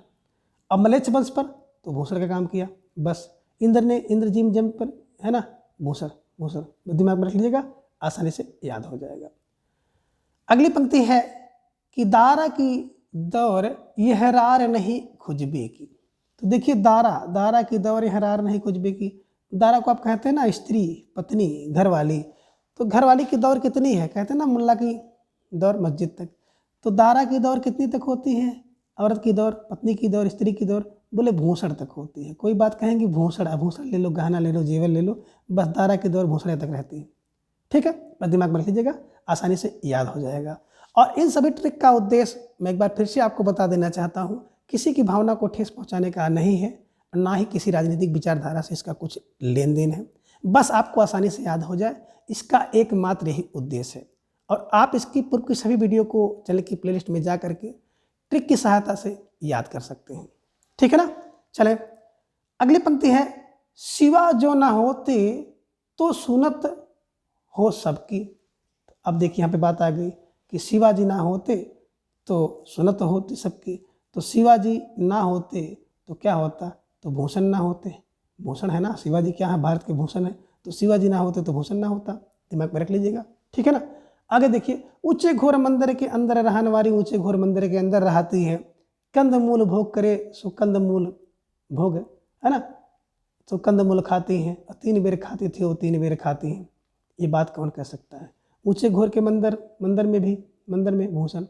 अब मलेच्छ वंश पर तो भूषण का काम किया, बस इंद्र ने इंद्र जी में जम पर, है ना, भूषण दिमाग में रख लीजिएगा, आसानी से याद हो जाएगा। अगली पंक्ति है कि दारा की दौर यह रार नहीं खुजबे की, तो देखिए दारा की दौर यह रार नहीं खुजबे की, दारा को आप कहते हैं ना स्त्री पत्नी घरवाली, तो घरवाली की दौर कितनी है, कहते हैं ना मुल्ला की दौर मस्जिद तक, तो दारा की दौर कितनी तक होती है, औरत की दौर, पत्नी की दौर, स्त्री की दौर, बोले भूषण तक होती है। कोई बात कहेंगे भूषण ले लो, गहना ले लो, जेवर ले लो, बस दारा की दौर भूषण तक रहती है, ठीक है, बस दिमाग में रख लीजिएगा, आसानी से याद हो जाएगा। और इन सभी ट्रिक का उद्देश्य मैं एक बार फिर से आपको बता देना चाहता हूँ, किसी की भावना को ठेस पहुँचाने का नहीं है, ना ही किसी राजनीतिक विचारधारा से इसका कुछ लेन देन है, बस आपको आसानी से याद हो जाए, इसका एकमात्र यही उद्देश्य है। और आप इसकी पूर्व की सभी वीडियो को चैनल की प्लेलिस्ट में जा करके ट्रिक की सहायता से याद कर सकते हैं, ठीक है ना। चले अगली पंक्ति है, शिवा जो ना होते तो सुनत हो सबकी। अब देखिए यहाँ पे बात आ गई कि शिवाजी ना होते तो सुनत होती सबकी, तो शिवाजी ना होते तो क्या होता, तो भूषण ना होते, भूषण है ना, शिवाजी क्या है, भारत के भूषण है, तो शिवाजी ना होते तो भूषण ना होता, दिमाग में रख लीजिएगा, ठीक है ना। आगे देखिए, ऊंचे घोर मंदिर के अंदर रहने वाली ऊंचे घोर मंदिर के अंदर रहती है, कंद मूल भोग करे सो कंद मूल भोग, है ना, तो कंद मूल खाती हैं, 3 बेर खाती थी वो 3 बेर खाती हैं, ये बात कौन कह सकता है। ऊंचे घोर के मंदिर में भूषण,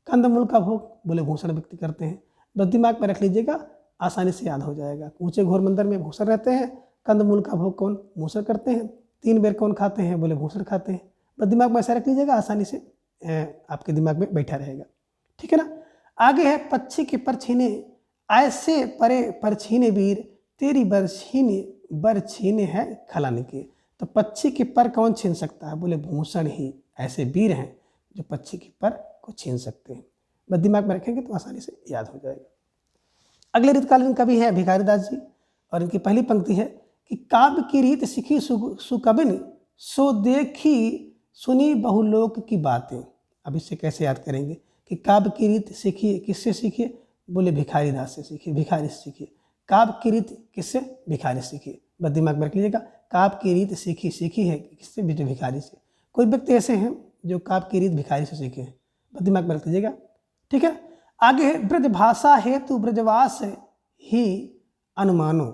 कंद मूल का भोग बोले भूषण व्यक्ति करते हैं, बस दिमाग में रख लीजिएगा, आसानी से याद हो जाएगा। ऊंचे घोर मंदिर में भूषण रहते हैं, कंद मूल का भोग कौन, भूषण करते हैं, 3 बेर कौन खाते हैं, बोले भूषण खाते हैं, बस दिमाग में ऐसा रख लीजिएगा, आसानी से आपके दिमाग में बैठा रहेगा, ठीक है ना। आगे है, पक्षी के पर छीने ऐसे परे पर छीने वीर तेरी बरछीने है खलाने के, तो पक्षी के पर कौन छीन सकता है, बोले भूषण ही ऐसे वीर हैं जो पक्षी के पर को छीन सकते हैं, बस दिमाग में रखेंगे तो आसानी से याद हो जाएगा। अगले रीतकालीन कवि है भिखारीदास जी, और इनकी पहली पंक्ति है कि काव्य की रीत सीखी सुकबिन सो देखी सुनी बहुलोक की बातें। अब इससे कैसे याद करेंगे कि काव्य की रीत सीखिए, किससे सीखिए, बोले भिखारीदास से सीखिए, भिखारी से सीखिए। काव्य की रीत किससे, भिखारी से सीखिए, बस दिमाग में रख लीजिएगा, काव्य की रीत सीखी है किससे, भिखारी से। कोई व्यक्ति ऐसे हैं जो काव्य की रीत भिखारी से सीखे हैं, बस दिमाग में रख लीजिएगा, ठीक है। आगे है, ब्रज भाषा हेतु ब्रजवास ही अनुमानो,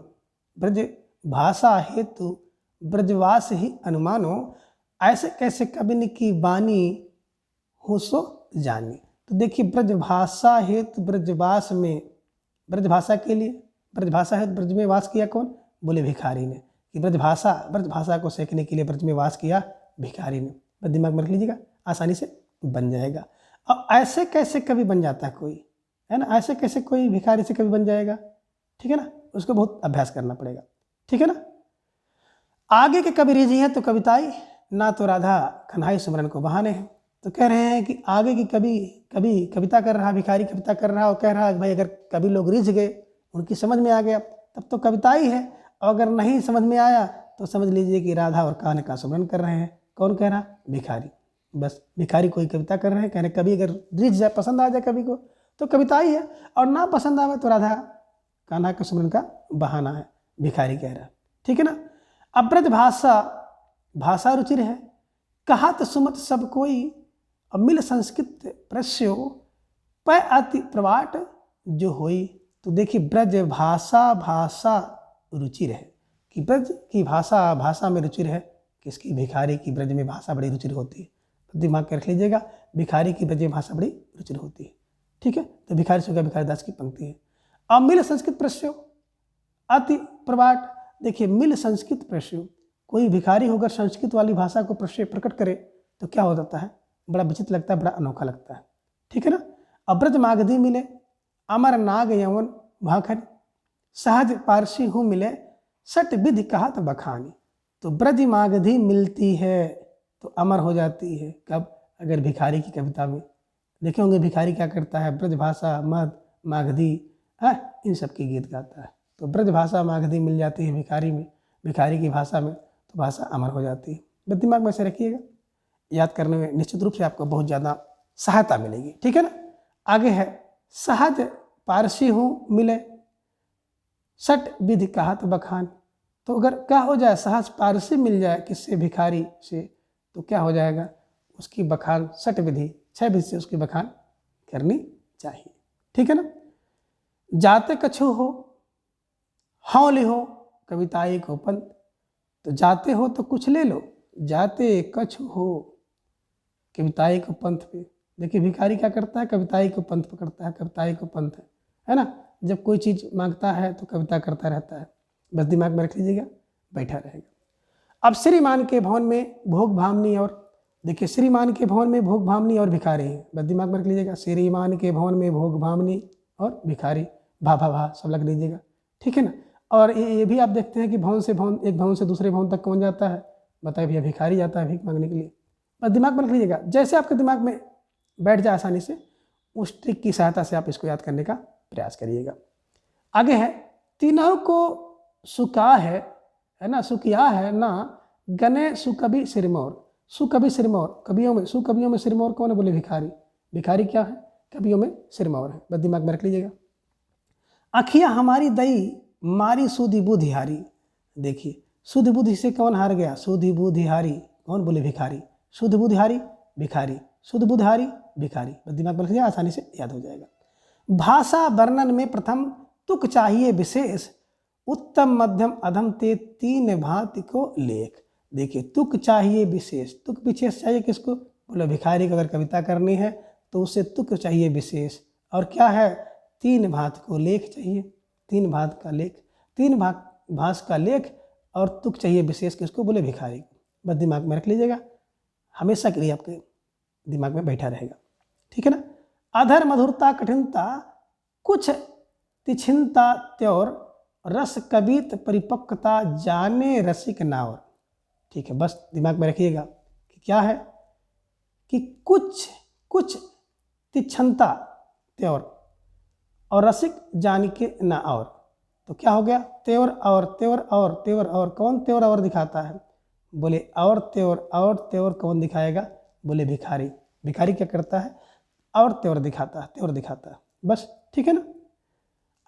ब्रज भाषा हेतु ब्रजवास ही अनुमानो, ऐसे कैसे कबिन की बानी हो सो जानी। तो देखिए, ब्रज भाषा हेतु ब्रजवास में, ब्रज भाषा के लिए, ब्रज भाषा हेतु ब्रज में वास किया कौन, बोले भिखारी ने, कि ब्रज भाषा को सीखने के लिए ब्रज में वास किया भिखारी ने, बस दिमाग में रख लीजिएगा, आसानी से बन जाएगा। अब ऐसे कैसे कवि बन जाता है कोई, है ना, ऐसे कैसे कोई भिखारी से कवि बन जाएगा, ठीक है ना, उसको बहुत अभ्यास करना पड़ेगा, ठीक है ना। आगे के कवि रिझी हैं तो कविताई, ना तो राधा कन्हई सुमरन को बहाने हैं। तो कह रहे हैं कि आगे की कवि कविता कर रहा, भिखारी कविता कर रहा और कह रहा है भाई अगर कवि लोग रिझ गए, उनकी समझ में आ गया तब तो कविता ही है, और अगर नहीं समझ में आया तो समझ लीजिए कि राधा और कान्ह का सुमरन कर रहे हैं। कौन कह रहा? भिखारी। बस भिखारी कोई कविता कर रहे हैं, कह रहे कवि अगर रिझ जाए, पसंद आ जाए कवि को तो कविता ही है, और ना पसंद आवे तो राधा कान्हा के सुमरन का बहाना है, भिखारी कह रहा है। ठीक है ना। अब्रज भाषा रुचिर है, कहत सुमत सब कोई, मिल संस्कृत प्रस्यो पै अति प्रवाट जो होई। तो देखिए ब्रज भाषा रुचिर है, कि ब्रज की भाषा में रुचिर है। किसकी? भिखारी की ब्रज में भाषा बड़ी रुचिर होती है। तो दिमाग में रख लीजिएगा, भिखारी की ब्रज में भाषा बड़ी रुचिर होती है। ठीक है। तो भिखारी से भिखारी दास की पंक्ति है। अब मिल संस्कृत प्रस्यो अति प्रवाट। देखिए मिल संस्कृत प्रस्यो, कोई भिखारी होकर संस्कृत वाली भाषा को प्रकट करे तो क्या हो जाता है? बड़ा विचित्र लगता है, बड़ा अनोखा लगता है। ठीक है ना। अब्रज मागधी मिले, अमर नाग यवन भाखन, सहज पारसी हूँ मिले, सट विधि कहत बखानी। तो ब्रज मागधी मिलती है तो अमर हो जाती है। कब? अगर भिखारी की कविता में। देखे होंगे भिखारी क्या करता है? ब्रज भाषा, मद, मागधी, इन सब की गीत गाता है। तो ब्रज भाषा मागधी मिल जाती है भिखारी में, भिखारी की भाषा में, तो भाषा अमर हो जाती है। बस दिमाग में से रखिएगा, याद करने में निश्चित रूप से आपको बहुत ज़्यादा सहायता मिलेगी। ठीक है ना। आगे है सहज पारसी हूँ मिले, सट विधि कहत बखान। तो अगर क्या हो जाए? सहज पारसी मिल जाए किससे? भिखारी से, तो क्या हो जाएगा? उसकी बखान सट विधि, 6 विधि से उसकी बखान करनी चाहिए। ठीक है ना। जाते कछु हो हाँ लिहो कविताई को पंथ। तो जाते हो तो कुछ ले लो, जाते कछु हो कविताई को पंथ पे। देखिए भिखारी क्या करता है? कविताई को पंथ पकड़ता है, कविताई को पंथ है ना। जब कोई चीज़ मांगता है तो कविता करता रहता है। बस दिमाग में रख लीजिएगा, बैठा रहेगा। अब श्रीमान के भवन में भोग भामनी, और देखिए श्रीमान के भवन में भोग भामनी और भिखारी हैं। बस दिमाग में रख लीजिएगा, श्रीमान के भवन में भोग भामनी और भिखारी, भा सब लग लीजिएगा। ठीक है ना। और ये भी आप देखते हैं कि भवन से भवन, एक भवन से दूसरे भवन तक कौन जाता है? बताइए भैया, भिखारी जाता है भीख मांगने के लिए। बस दिमाग में रख लीजिएगा, जैसे आपके दिमाग में बैठ जाए आसानी से, उस ट्रिक की सहायता से आप इसको याद करने का प्रयास करिएगा। आगे है तीनों को सुका है ना, सुकिया है ना, गने सुकवि सिरमौर। सुकवि सिरमौर, कवियों में सुकवियों में सिरमौर कौन है? बोले भिखारी। भिखारी क्या है? कवियों में सिरमौर है। बस दिमाग में रख लीजिएगा। अखिया हमारी दई मारी सुधि बुद्धि हारी। देखिए सुधि बुद्धि से कौन हार गया? सुधि बुद्धि हारी। कौन? बोले भिखारी। सुधि बुद्धि हारी भिखारी, सुधि बुद्धि हारी भिखारी। बस दिमाग में रख लिया, आसानी से याद हो जाएगा। भाषा वर्णन में प्रथम तुक चाहिए विशेष, उत्तम मध्यम अधम ते 3 भांति को लेख। देखिए तुक चाहिए विशेष, तुक विशेष चाहिए किसको? बोले भिखारी को अगर कविता करनी है तो उसे तुक चाहिए विशेष, और क्या है? 3 भांति को लेख चाहिए। 3 भांति का लेख, 3 भाष का लेख, और तुक चाहिए विशेष किसको? बोले भिखारी को। बस दिमाग में रख लीजिएगा, हमेशा के लिए आपके दिमाग में बैठा रहेगा। ठीक है ना। अधर मधुरता कठिनता कुछ तिछिनता त्योर, रस कवित परिपक्वता जाने रसिक नावर। ठीक है। बस दिमाग में रखिएगा कि क्या है कि कुछ तिछनता त्योर और रसिक जान के ना और। तो क्या हो गया? त्योर और त्योर और त्योर और। कौन त्योर और दिखाता है? बोले और त्योर कौन दिखाएगा? बोले भिखारी। भिखारी क्या करता है? और त्योर दिखाता है, त्योर दिखाता है। बस ठीक है ना।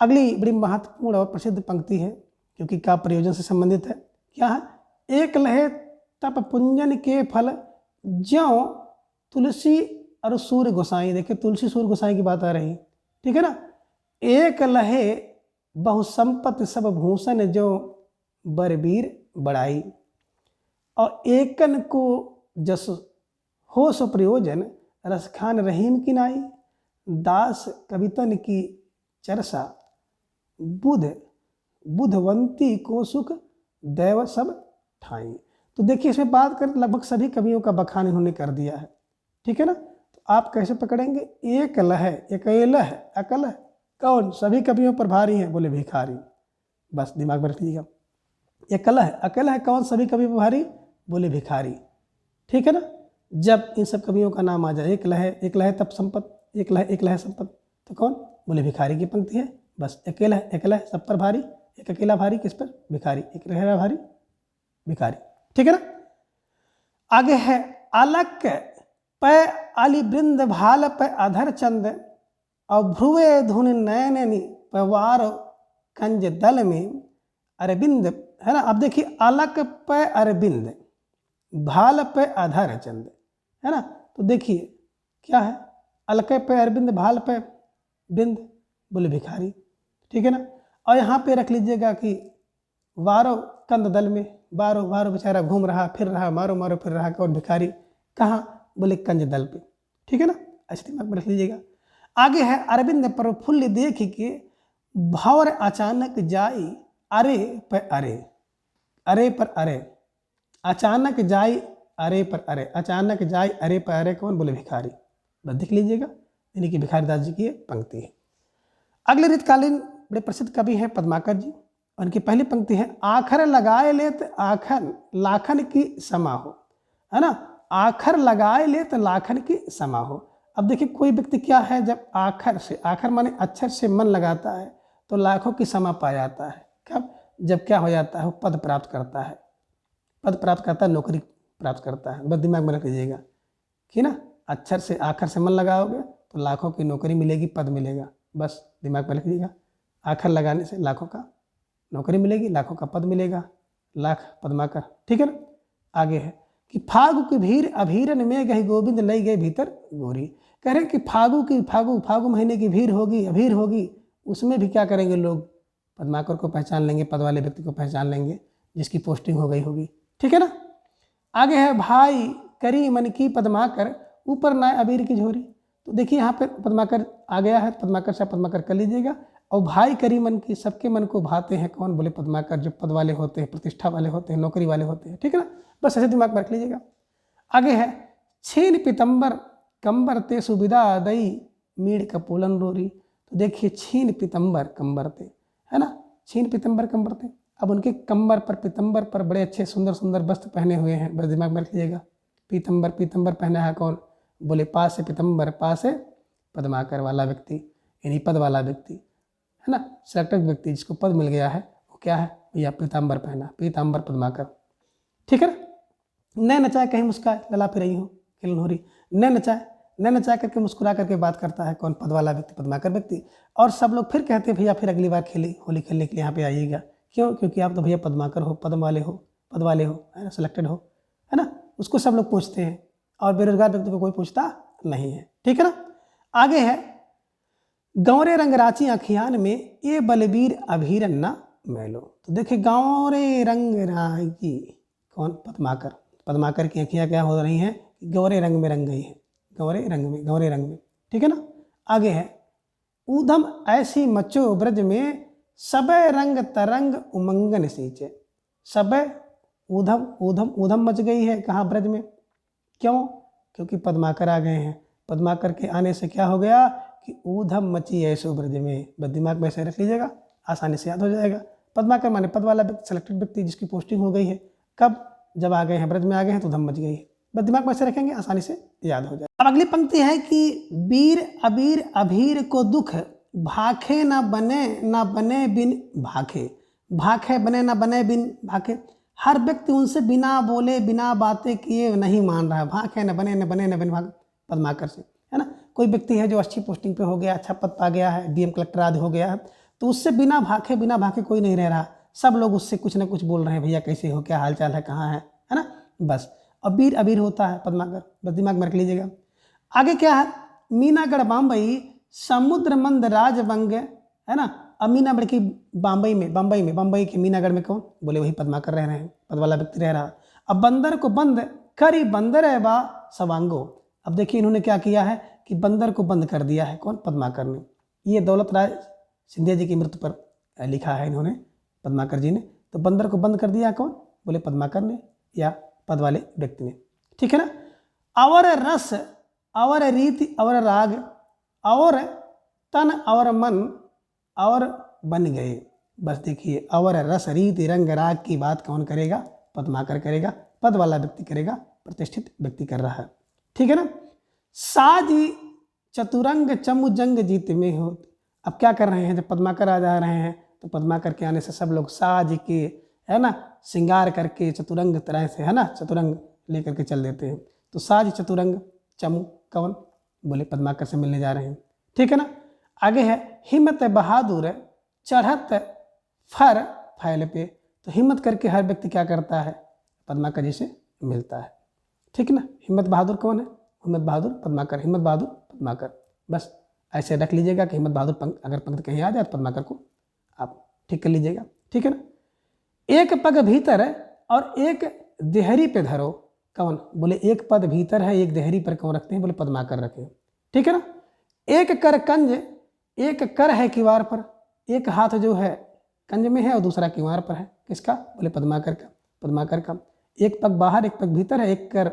अगली बड़ी महत्वपूर्ण और प्रसिद्ध पंक्ति है, क्योंकि का प्रयोजन से संबंधित है। क्या है? एक लहे तप पुंजन के फल, ज्यों तुलसी और सूर्य गोसाई। देखिए तुलसी सूर्य गोसाई की बात आ रही है। ठीक है ना। एक लहे बहुसंपत्ति सब भूषण, जो बरबीर बड़ाई, और एकन को जस हो सो प्रयोजन, रसखान रहीम की नाई, दास कवितन की चरसा, बुधवंती को सुख दैव सब ठाई। तो देखिए इसमें बात करें लगभग सभी कवियों का बखान इन्होंने कर दिया है। ठीक है ना। तो आप कैसे पकड़ेंगे? एक लह, अकेला है, अकल है, कौन? सभी कवियों पर भारी है, बोले भिखारी। बस दिमाग में रखिएगा। अकेला है, अकेला है कौन सभी कवि पर भारी, बोले भिखारी। ठीक है ना, जब इन सब कवियों का नाम आ जाए, एक लहे तब संपत, एक लहे संपत, तो कौन, बोले भिखारी की पंक्ति है। बस अकेला है सब पर भारी, एक अकेला भारी किस पर, भिखारी, एक रहेगा भारी भिखारी। ठीक है ना, आगे है अलक पै अली वृंद भाल पे अधर चंद और भ्रुवे धुन नयननी पवार कंज दल में अरविंद, है ना। अब देखिए अलक पे अरविंद भाल पे अधर चंद, है ना। तो देखिए क्या है, अलक पे अरविंद भाल पे बिंद, बोले भिखारी। ठीक है ना, और यहाँ पे रख लीजिएगा कि वारो कंद दल में, वारो बेचारा घूम रहा फिर रहा, मारो फिर रहा, कौन, भिखारी, कहाँ, बोले कंज दल पे। ठीक है ना, ऐसे दिमाग में रख लीजिएगा। आगे है अरविंद प्रफुल्ल देख के भौर अचानक जाई अरे पर अरे, अरे पर अरे, अचानक जाई अरे पर अरे, अचानक जाई अरे पर अरे, कौन, बोले भिखारी। बस देख लीजिएगा, यानी कि भिखारीदास जी की पंक्ति है। अगले रीतकालीन बड़े प्रसिद्ध कवि हैं पद्माकर जी, उनकी पहली पंक्ति है आखर लगाए लेत आखन लाखन की समा हो, है ना। आखर लगाए लेत लाखन की समा हो। अब देखिए कोई व्यक्ति क्या है, जब आखर से, आखर माने अक्षर से मन लगाता है तो लाखों की समा पा जाता है। कब, जब क्या हो जाता है, वो पद प्राप्त करता है, पद प्राप्त करता है, नौकरी प्राप्त करता है। बस दिमाग में रख लीजिएगा कि ना, अक्षर से आखर से मन लगाओगे तो लाखों की नौकरी मिलेगी, पद मिलेगा। बस दिमाग में रख लीजिएगा, आखर लगाने से लाखों का नौकरी मिलेगी, लाखों का पद मिलेगा, लाख पद्माकर। ठीक है ना, आगे है कि फागु की भीड़ अभीरन में गही गोविंद लई गए भीतर गोरी। कह रहे कि फागु महीने की भीड़ होगी, अभीर होगी, उसमें भी क्या करेंगे लोग, पद्माकर को पहचान लेंगे, पद वाले व्यक्ति को पहचान लेंगे जिसकी पोस्टिंग हो गई होगी। ठीक है ना, आगे है भाई करी मन की पद्माकर ऊपर नाय अबीर की झोरी। तो देखिए यहाँ पे पद्माकर आ गया है, पद्माकर से पद्माकर कर लीजिएगा। और भाई करी मन की, सबके मन को भाते हैं कौन, बोले पद्माकर, जो पद वाले होते हैं, प्रतिष्ठा वाले होते हैं, नौकरी वाले होते हैं। ठीक है ना, बस ऐसे दिमाग में रख लीजिएगा। आगे है छीन पितंबर कंबर ते सुविधा दई मीड़ कपोलन रोरी। तो देखिए छीन पितंबर कंबर ते, है ना, छीन पितंबर कंबर ते। अब उनके कंबर पर, पितंबर पर बड़े अच्छे सुंदर सुंदर वस्त्र पहने हुए हैं, बस दिमाग में रख लीजिएगा। पीतंबर पहना है कौन, बोले पास है पितंबर, पास है पद्माकर वाला व्यक्ति, यानी पद वाला व्यक्ति, है ना, सेलेक्टेड व्यक्ति जिसको पद मिल गया है, वो क्या है भैया, पीताम्बर पहना, पीताम्बर पद्माकर। ठीक है ना, न नचाए कहीं मुस्काए लला फिर रही हो खिलन हो रही, न नचाए करके मुस्कुरा करके बात करता है कौन, पद वाला व्यक्ति, पद्माकर व्यक्ति। और सब लोग फिर कहते हैं भैया फिर अगली बार होली खेलने के लिए यहाँ पे आइएगा। क्यों, क्योंकि आप तो भैया पद्माकर हो, पद वाले हो, है ना, सिलेक्टेड हो, है ना, उसको सब लोग पूछते हैं, और बेरोजगार व्यक्ति को कोई पूछता नहीं है। ठीक है ना, आगे है गौरे रंग राची अखियान में ये बलबीर अभीरन ना मैलो। तो देखिए गौरे रंग राची, कौन, पद्माकर की अखियाँ क्या हो रही हैं, गौरे रंग में रंग गई है, गौरे रंग में। ठीक है ना, आगे है ऊधम ऐसी मचो ब्रज में सबे रंग तरंग उमंगन सींचे। सबे ऊधम मच गई है कहाँ, ब्रज में। क्यों, क्योंकि पद्माकर आ गए हैं। पद्माकर के आने से क्या हो गया कि ऊधम मची ऐसो ब्रज में। बस दिमाग में ऐसे रख लीजिएगा, आसानी से याद हो जाएगा। पद्माकर माने पद वाला व्यक्ति, सिलेक्टेड व्यक्ति जिसकी पोस्टिंग हो गई है। कब, जब आ गए हैं, ब्रज में आ गए हैं तो ऊधम मच गई है। बस दिमाग में ऐसे रखेंगे, आसानी से याद हो जाए। अब अगली पंक्ति है कि वीर अबीर अभीर को दुख भाखे न बने बिन भाखे बने न बने बिन भाखे। हर व्यक्ति उनसे बिना बोले बिना बातें किए नहीं मान रहा है, भाखे न बने न बिन भागे, पद्माकर से, है ना। कोई व्यक्ति है जो अच्छी पोस्टिंग पे हो गया, अच्छा पद पा गया है, डीएम कलेक्टर आदि हो गया है, तो उससे बिना भाखे कोई नहीं रह रहा। सब लोग उससे कुछ ना कुछ बोल रहे हैं, भैया कैसे हो, क्या हाल चाल है, कहाँ है ना। बस अबीर अबीर होता है पद्माकर, बस दिमाग में रख लीजिएगा। आगे क्या है, मीनागढ़ बम्बई समुद्र मंद राजबंग, है ना। अब मीनागढ़ की बम्बई के मीनागढ़ में कौन, बोले वही पद्माकर रह रहे हैं, पद वाला व्यक्ति रह रहा। अब बंदर को बंद करी बंदर है बा सवांगो। अब देखिए इन्होंने क्या किया है कि बंदर को बंद कर दिया है, कौन, पद्माकर ने। ये दौलत राय सिंधिया जी की मृत्यु पर लिखा है इन्होंने, पद्माकर जी ने। तो बंदर को बंद कर दिया कौन, बोले पद्माकर ने या पद वाले व्यक्ति ने। ठीक है ना, और रस और रीति और राग और तन और मन और बन गए। बस देखिए, अवर रस रीति रंग राग की बात कौन करेगा? पद्माकर करेगा, पद वाला व्यक्ति करेगा, प्रतिष्ठित व्यक्ति कर रहा है। ठीक है ना। साजी चतुरंग चमु जंग जीत में हो। अब क्या कर रहे हैं, जब पद्माकर आ जा रहे हैं तो पद्माकर के आने से सब लोग साज के, है ना, श्रृंगार करके चतुरंग तरह से, है ना, चतुरंग लेकर के चल देते हैं। तो साज चतुरंग चमु कौन? बोले पद्माकर से मिलने जा रहे हैं। ठीक है ना। आगे है हिम्मत बहादुर चढ़त फर फैल पे। तो हिम्मत करके हर व्यक्ति क्या करता है? पद्माकर जी से मिलता है। ठीक है ना। हिम्मत बहादुर कौन है? हिम्मत बहादुर पद्माकर, हिम्मत बहादुर पद्माकर। बस ऐसे रख लीजिएगा कि हिम्मत बहादुर अगर पंक्ति कहीं आ जाए तो पद्माकर को आप ठीक कर लीजिएगा। ठीक है ना। एक पग भीतर और एक देहरी पे धरो कौन? बोले एक पद भीतर है, एक देहरी पर कौन रखते हैं? बोले पद्माकर रखे। ठीक है ना। एक कर कंज, एक कर है किवार पर, एक हाथ जो है कंज में है और दूसरा किवार पर है। किसका? बोले पद्माकर का, पद्माकर का। एक पग बाहर, एक पग भीतर है, एक कर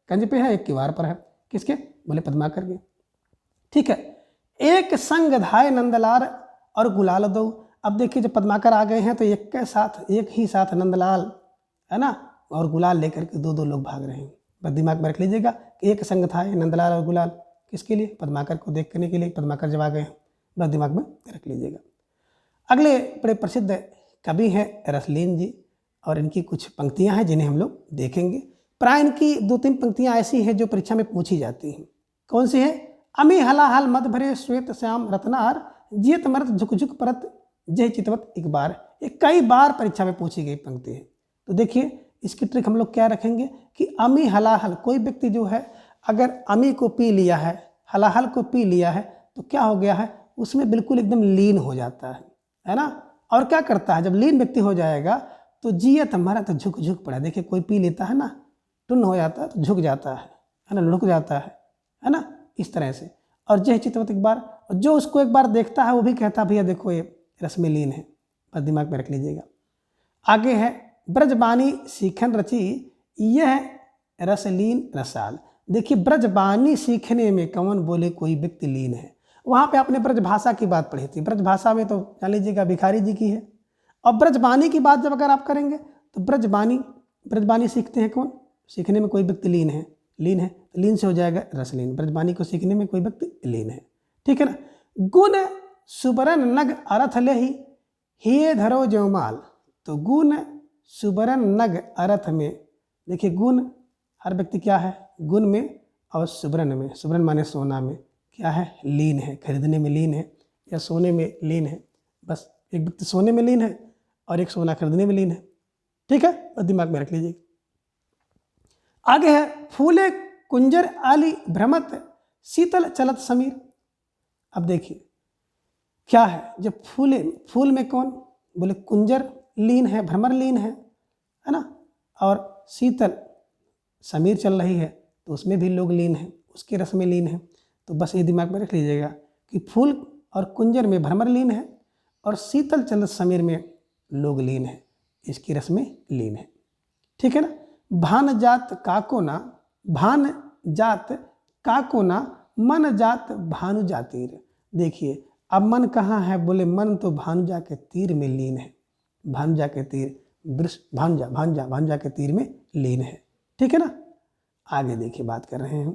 कंज पे है, एक किवार पर है। किसके? बोले पद्माकर के। ठीक है। एक संग धाय नंदलाल और गुलाल दो। अब देखिए जब पद्माकर आ गए हैं तो एक के साथ, एक ही साथ नंदलाल, है ना, और गुलाल लेकर के दो लोग भाग रहे हैं। बस दिमाग में रख लीजिएगा कि एक संग था नंदलाल और गुलाल, किसके लिए? पद्माकर को देखने के लिए। पद्माकर जब आ गए हैं, बस दिमाग में रख लीजिएगा। अगले बड़े प्रसिद्ध कवि हैं रसलीन जी, और इनकी कुछ पंक्तियां हैं जिन्हें हम लोग देखेंगे। प्राय इनकी 2-3 पंक्तियां ऐसी हैं जो परीक्षा में पूछी जाती हैं। कौन सी है? अमी हलाहल मद भरे श्वेत श्याम रत्नार, जियत मरत झुक झुक परत जय चितवत एक बार। ये कई बार परीक्षा में पूछी गई पंक्ति है। तो देखिए इसकी ट्रिक हम लोग क्या रखेंगे कि अमी हलाहल, कोई व्यक्ति जो है अगर अमी को पी लिया है, हलाहल को पी लिया है, तो क्या हो गया है? उसमें बिल्कुल एकदम लीन हो जाता है ना। और क्या करता है? जब लीन व्यक्ति हो जाएगा तो जियत मरत झुक झुक पड़ा। देखिए कोई पी लेता है ना, टुन हो जाता है तो झुक जाता है ना, लुढ़क जाता है ना, इस तरह से। और जय चितवत एक बार, जो उसको एक बार देखता है वो भी कहता है भैया देखो ये रस में लीन है। बस दिमाग में रख लीजिएगा। आगे है ब्रजबानी सीखन रची, यह रसलीन रसाल। देखिए ब्रजबानी सीखने में कौन? बोले कोई व्यक्ति लीन है। वहाँ पे आपने ब्रजभाषा की बात पढ़ी थी। ब्रजभाषा में तो जान लीजिएगा भिखारी जी की है। और ब्रजबानी की बात जब अगर आप करेंगे तो ब्रजबानी सीखते हैं कौन? सीखने में कोई व्यक्ति लीन है, लीन है तो लीन से हो जाएगा रसलीन। ब्रजबानी को सीखने में कोई व्यक्ति लीन है। ठीक है ना। गुण सुबरन नग अर्थ ले ही धरो जयमाल। तो गुण सुबरन नग अर्थ में, देखिए गुण हर व्यक्ति क्या है? गुण में और सुबरन में, सुबरन माने सोना में क्या है? लीन है, खरीदने में लीन है या सोने में लीन है। बस एक व्यक्ति सोने में लीन है और एक सोना खरीदने में लीन है। ठीक है, बस दिमाग में रख लीजिए। आगे है फूले कुंजर आली भ्रमत शीतल चलत समीर। अब देखिए क्या है? जब फूल में कौन? बोले कुंजर लीन है, भ्रमर लीन है ना, और शीतल समीर चल रही है तो उसमें भी लोग लीन हैं, उसके रस में लीन है। तो बस ये दिमाग में रख लीजिएगा कि फूल और कुंजर में भ्रमर लीन है और शीतल चलत समीर में लोग लीन है, इसकी रस में लीन है। ठीक है ना। भान जात काको ना, भान जात काको ना, मन जात भानु जातीर। देखिए अब मन कहाँ है? बोले मन तो भानुजा के तीर में लीन है। भानुजा के तीर, भानुजा के तीर में लीन है। ठीक है ना। आगे देखिए बात कर रहे हैं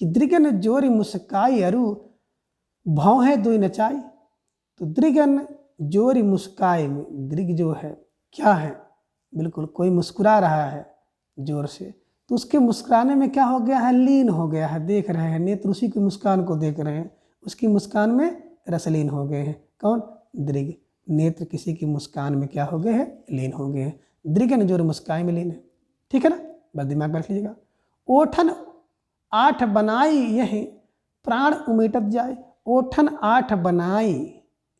कि दृगन जोरी मुस्काई अरु भौं है दुई नचाई। तो दृगन जोरी मुस्काई में, दृग जो है क्या है? बिल्कुल कोई मुस्कुरा रहा है जोर से, तो उसके मुस्कुराने में क्या हो गया है? लीन हो गया है। देख रहे हैं, नेत्र उसी की मुस्कान को देख रहे हैं, उसकी मुस्कान में रसलीन हो गए हैं। कौन? दृग। नेत्र किसी की मुस्कान में क्या हो गए हैं? लीन हो गए हैं। दृगन जोर मुस्काई में लीन है। ठीक है ना। बस दिमाग में रख लीजिएगा। ओठन 8 बनाई यही प्राण उमेटत जाए। ओठन 8 बनाई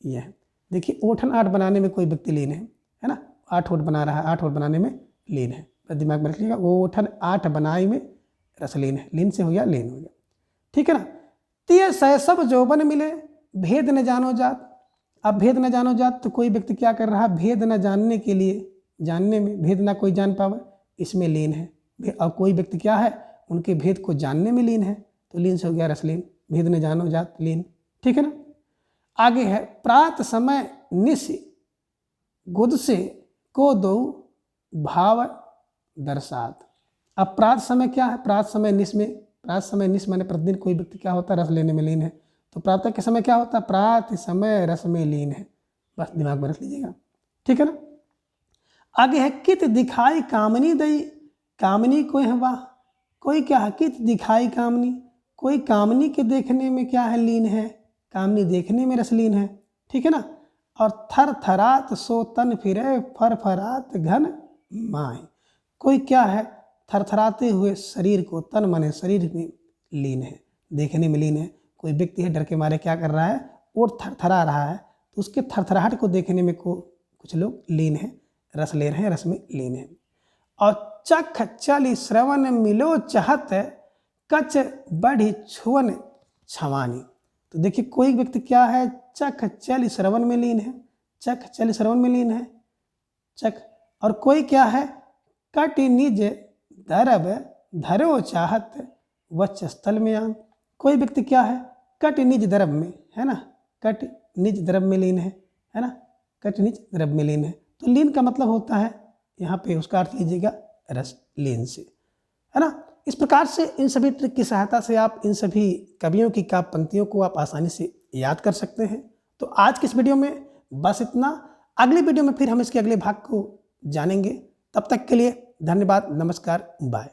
यह, देखिए ओठन 8 बनाने में कोई व्यक्ति लीन है ना, 8 ओठ बना रहा है, 8 ओठ बनाने में लीन है। बस दिमाग में रख लीजिएगा। ओठन 8 बनाई में रसलीन है, लीन से हो गया, लीन हो गया। ठीक है ना। तिय सब जोबन मिले भेद न जानो जात। अब भेद न जानो जात तो कोई व्यक्ति क्या कर रहा है? भेद न जानने के लिए, जानने में भेद ना कोई जान पावे, इसमें लीन है। और कोई व्यक्ति क्या है? उनके भेद को जानने में लीन है, तो लीन से हो गया रसलीन। भेद न जानो जात लीन। ठीक है ना। आगे है प्रात समय निश गुद से को दो भाव दर्शात। अब प्रात समय क्या है? प्रात समय निस में, प्रात समय निस माने प्रतिदिन कोई व्यक्ति क्या होता है? रस लेने में लीन है। तो प्रातः के समय क्या होता है? प्रात समय रस में लीन है। बस दिमाग में रख लीजिएगा, ठीक है ना। आगे है कित दिखाई कामनी दई। कामनी कोई है? वाह, कोई क्या है? कित दिखाई कामनी, कोई कामनी के देखने में क्या है? लीन है। कामनी देखने में रसलीन है, ठीक है ना। और थर थरात सो तन फिरे फरफरात घन माय। कोई क्या है? थरथराते हुए शरीर को, तन माने शरीर में लीन है, देखने में लीन है। कोई व्यक्ति है डर के मारे क्या कर रहा है? और थरथरा रहा है, तो उसके थरथराहट को देखने में को कुछ लोग लीन है, रस ले रहे हैं, रस में लीन है। और चख चली श्रवण मिलो चाहत कच बढ़ी छुअन छवानी। तो देखिए कोई व्यक्ति क्या है? चख चल श्रवण में लीन है, चख चल श्रवण में लीन है, चख। और कोई क्या है? कट निज दरब धरो चाहत वच्च स्थल में आन। कोई व्यक्ति क्या है? कट निज दरब में, है ना, कट निज दरब में लीन है ना, कट निज दरब में लीन है। तो लीन का मतलब होता है यहाँ पे, उसका अर्थ लीजिएगा रस लीन से, है ना। इस प्रकार से इन सभी ट्रिक की सहायता से आप इन सभी कवियों की काव्य पंक्तियों को आप आसानी से याद कर सकते हैं। तो आज की इस वीडियो में बस इतना। अगली वीडियो में फिर हम इसके अगले भाग को जानेंगे। तब तक के लिए धन्यवाद, नमस्कार, बाय।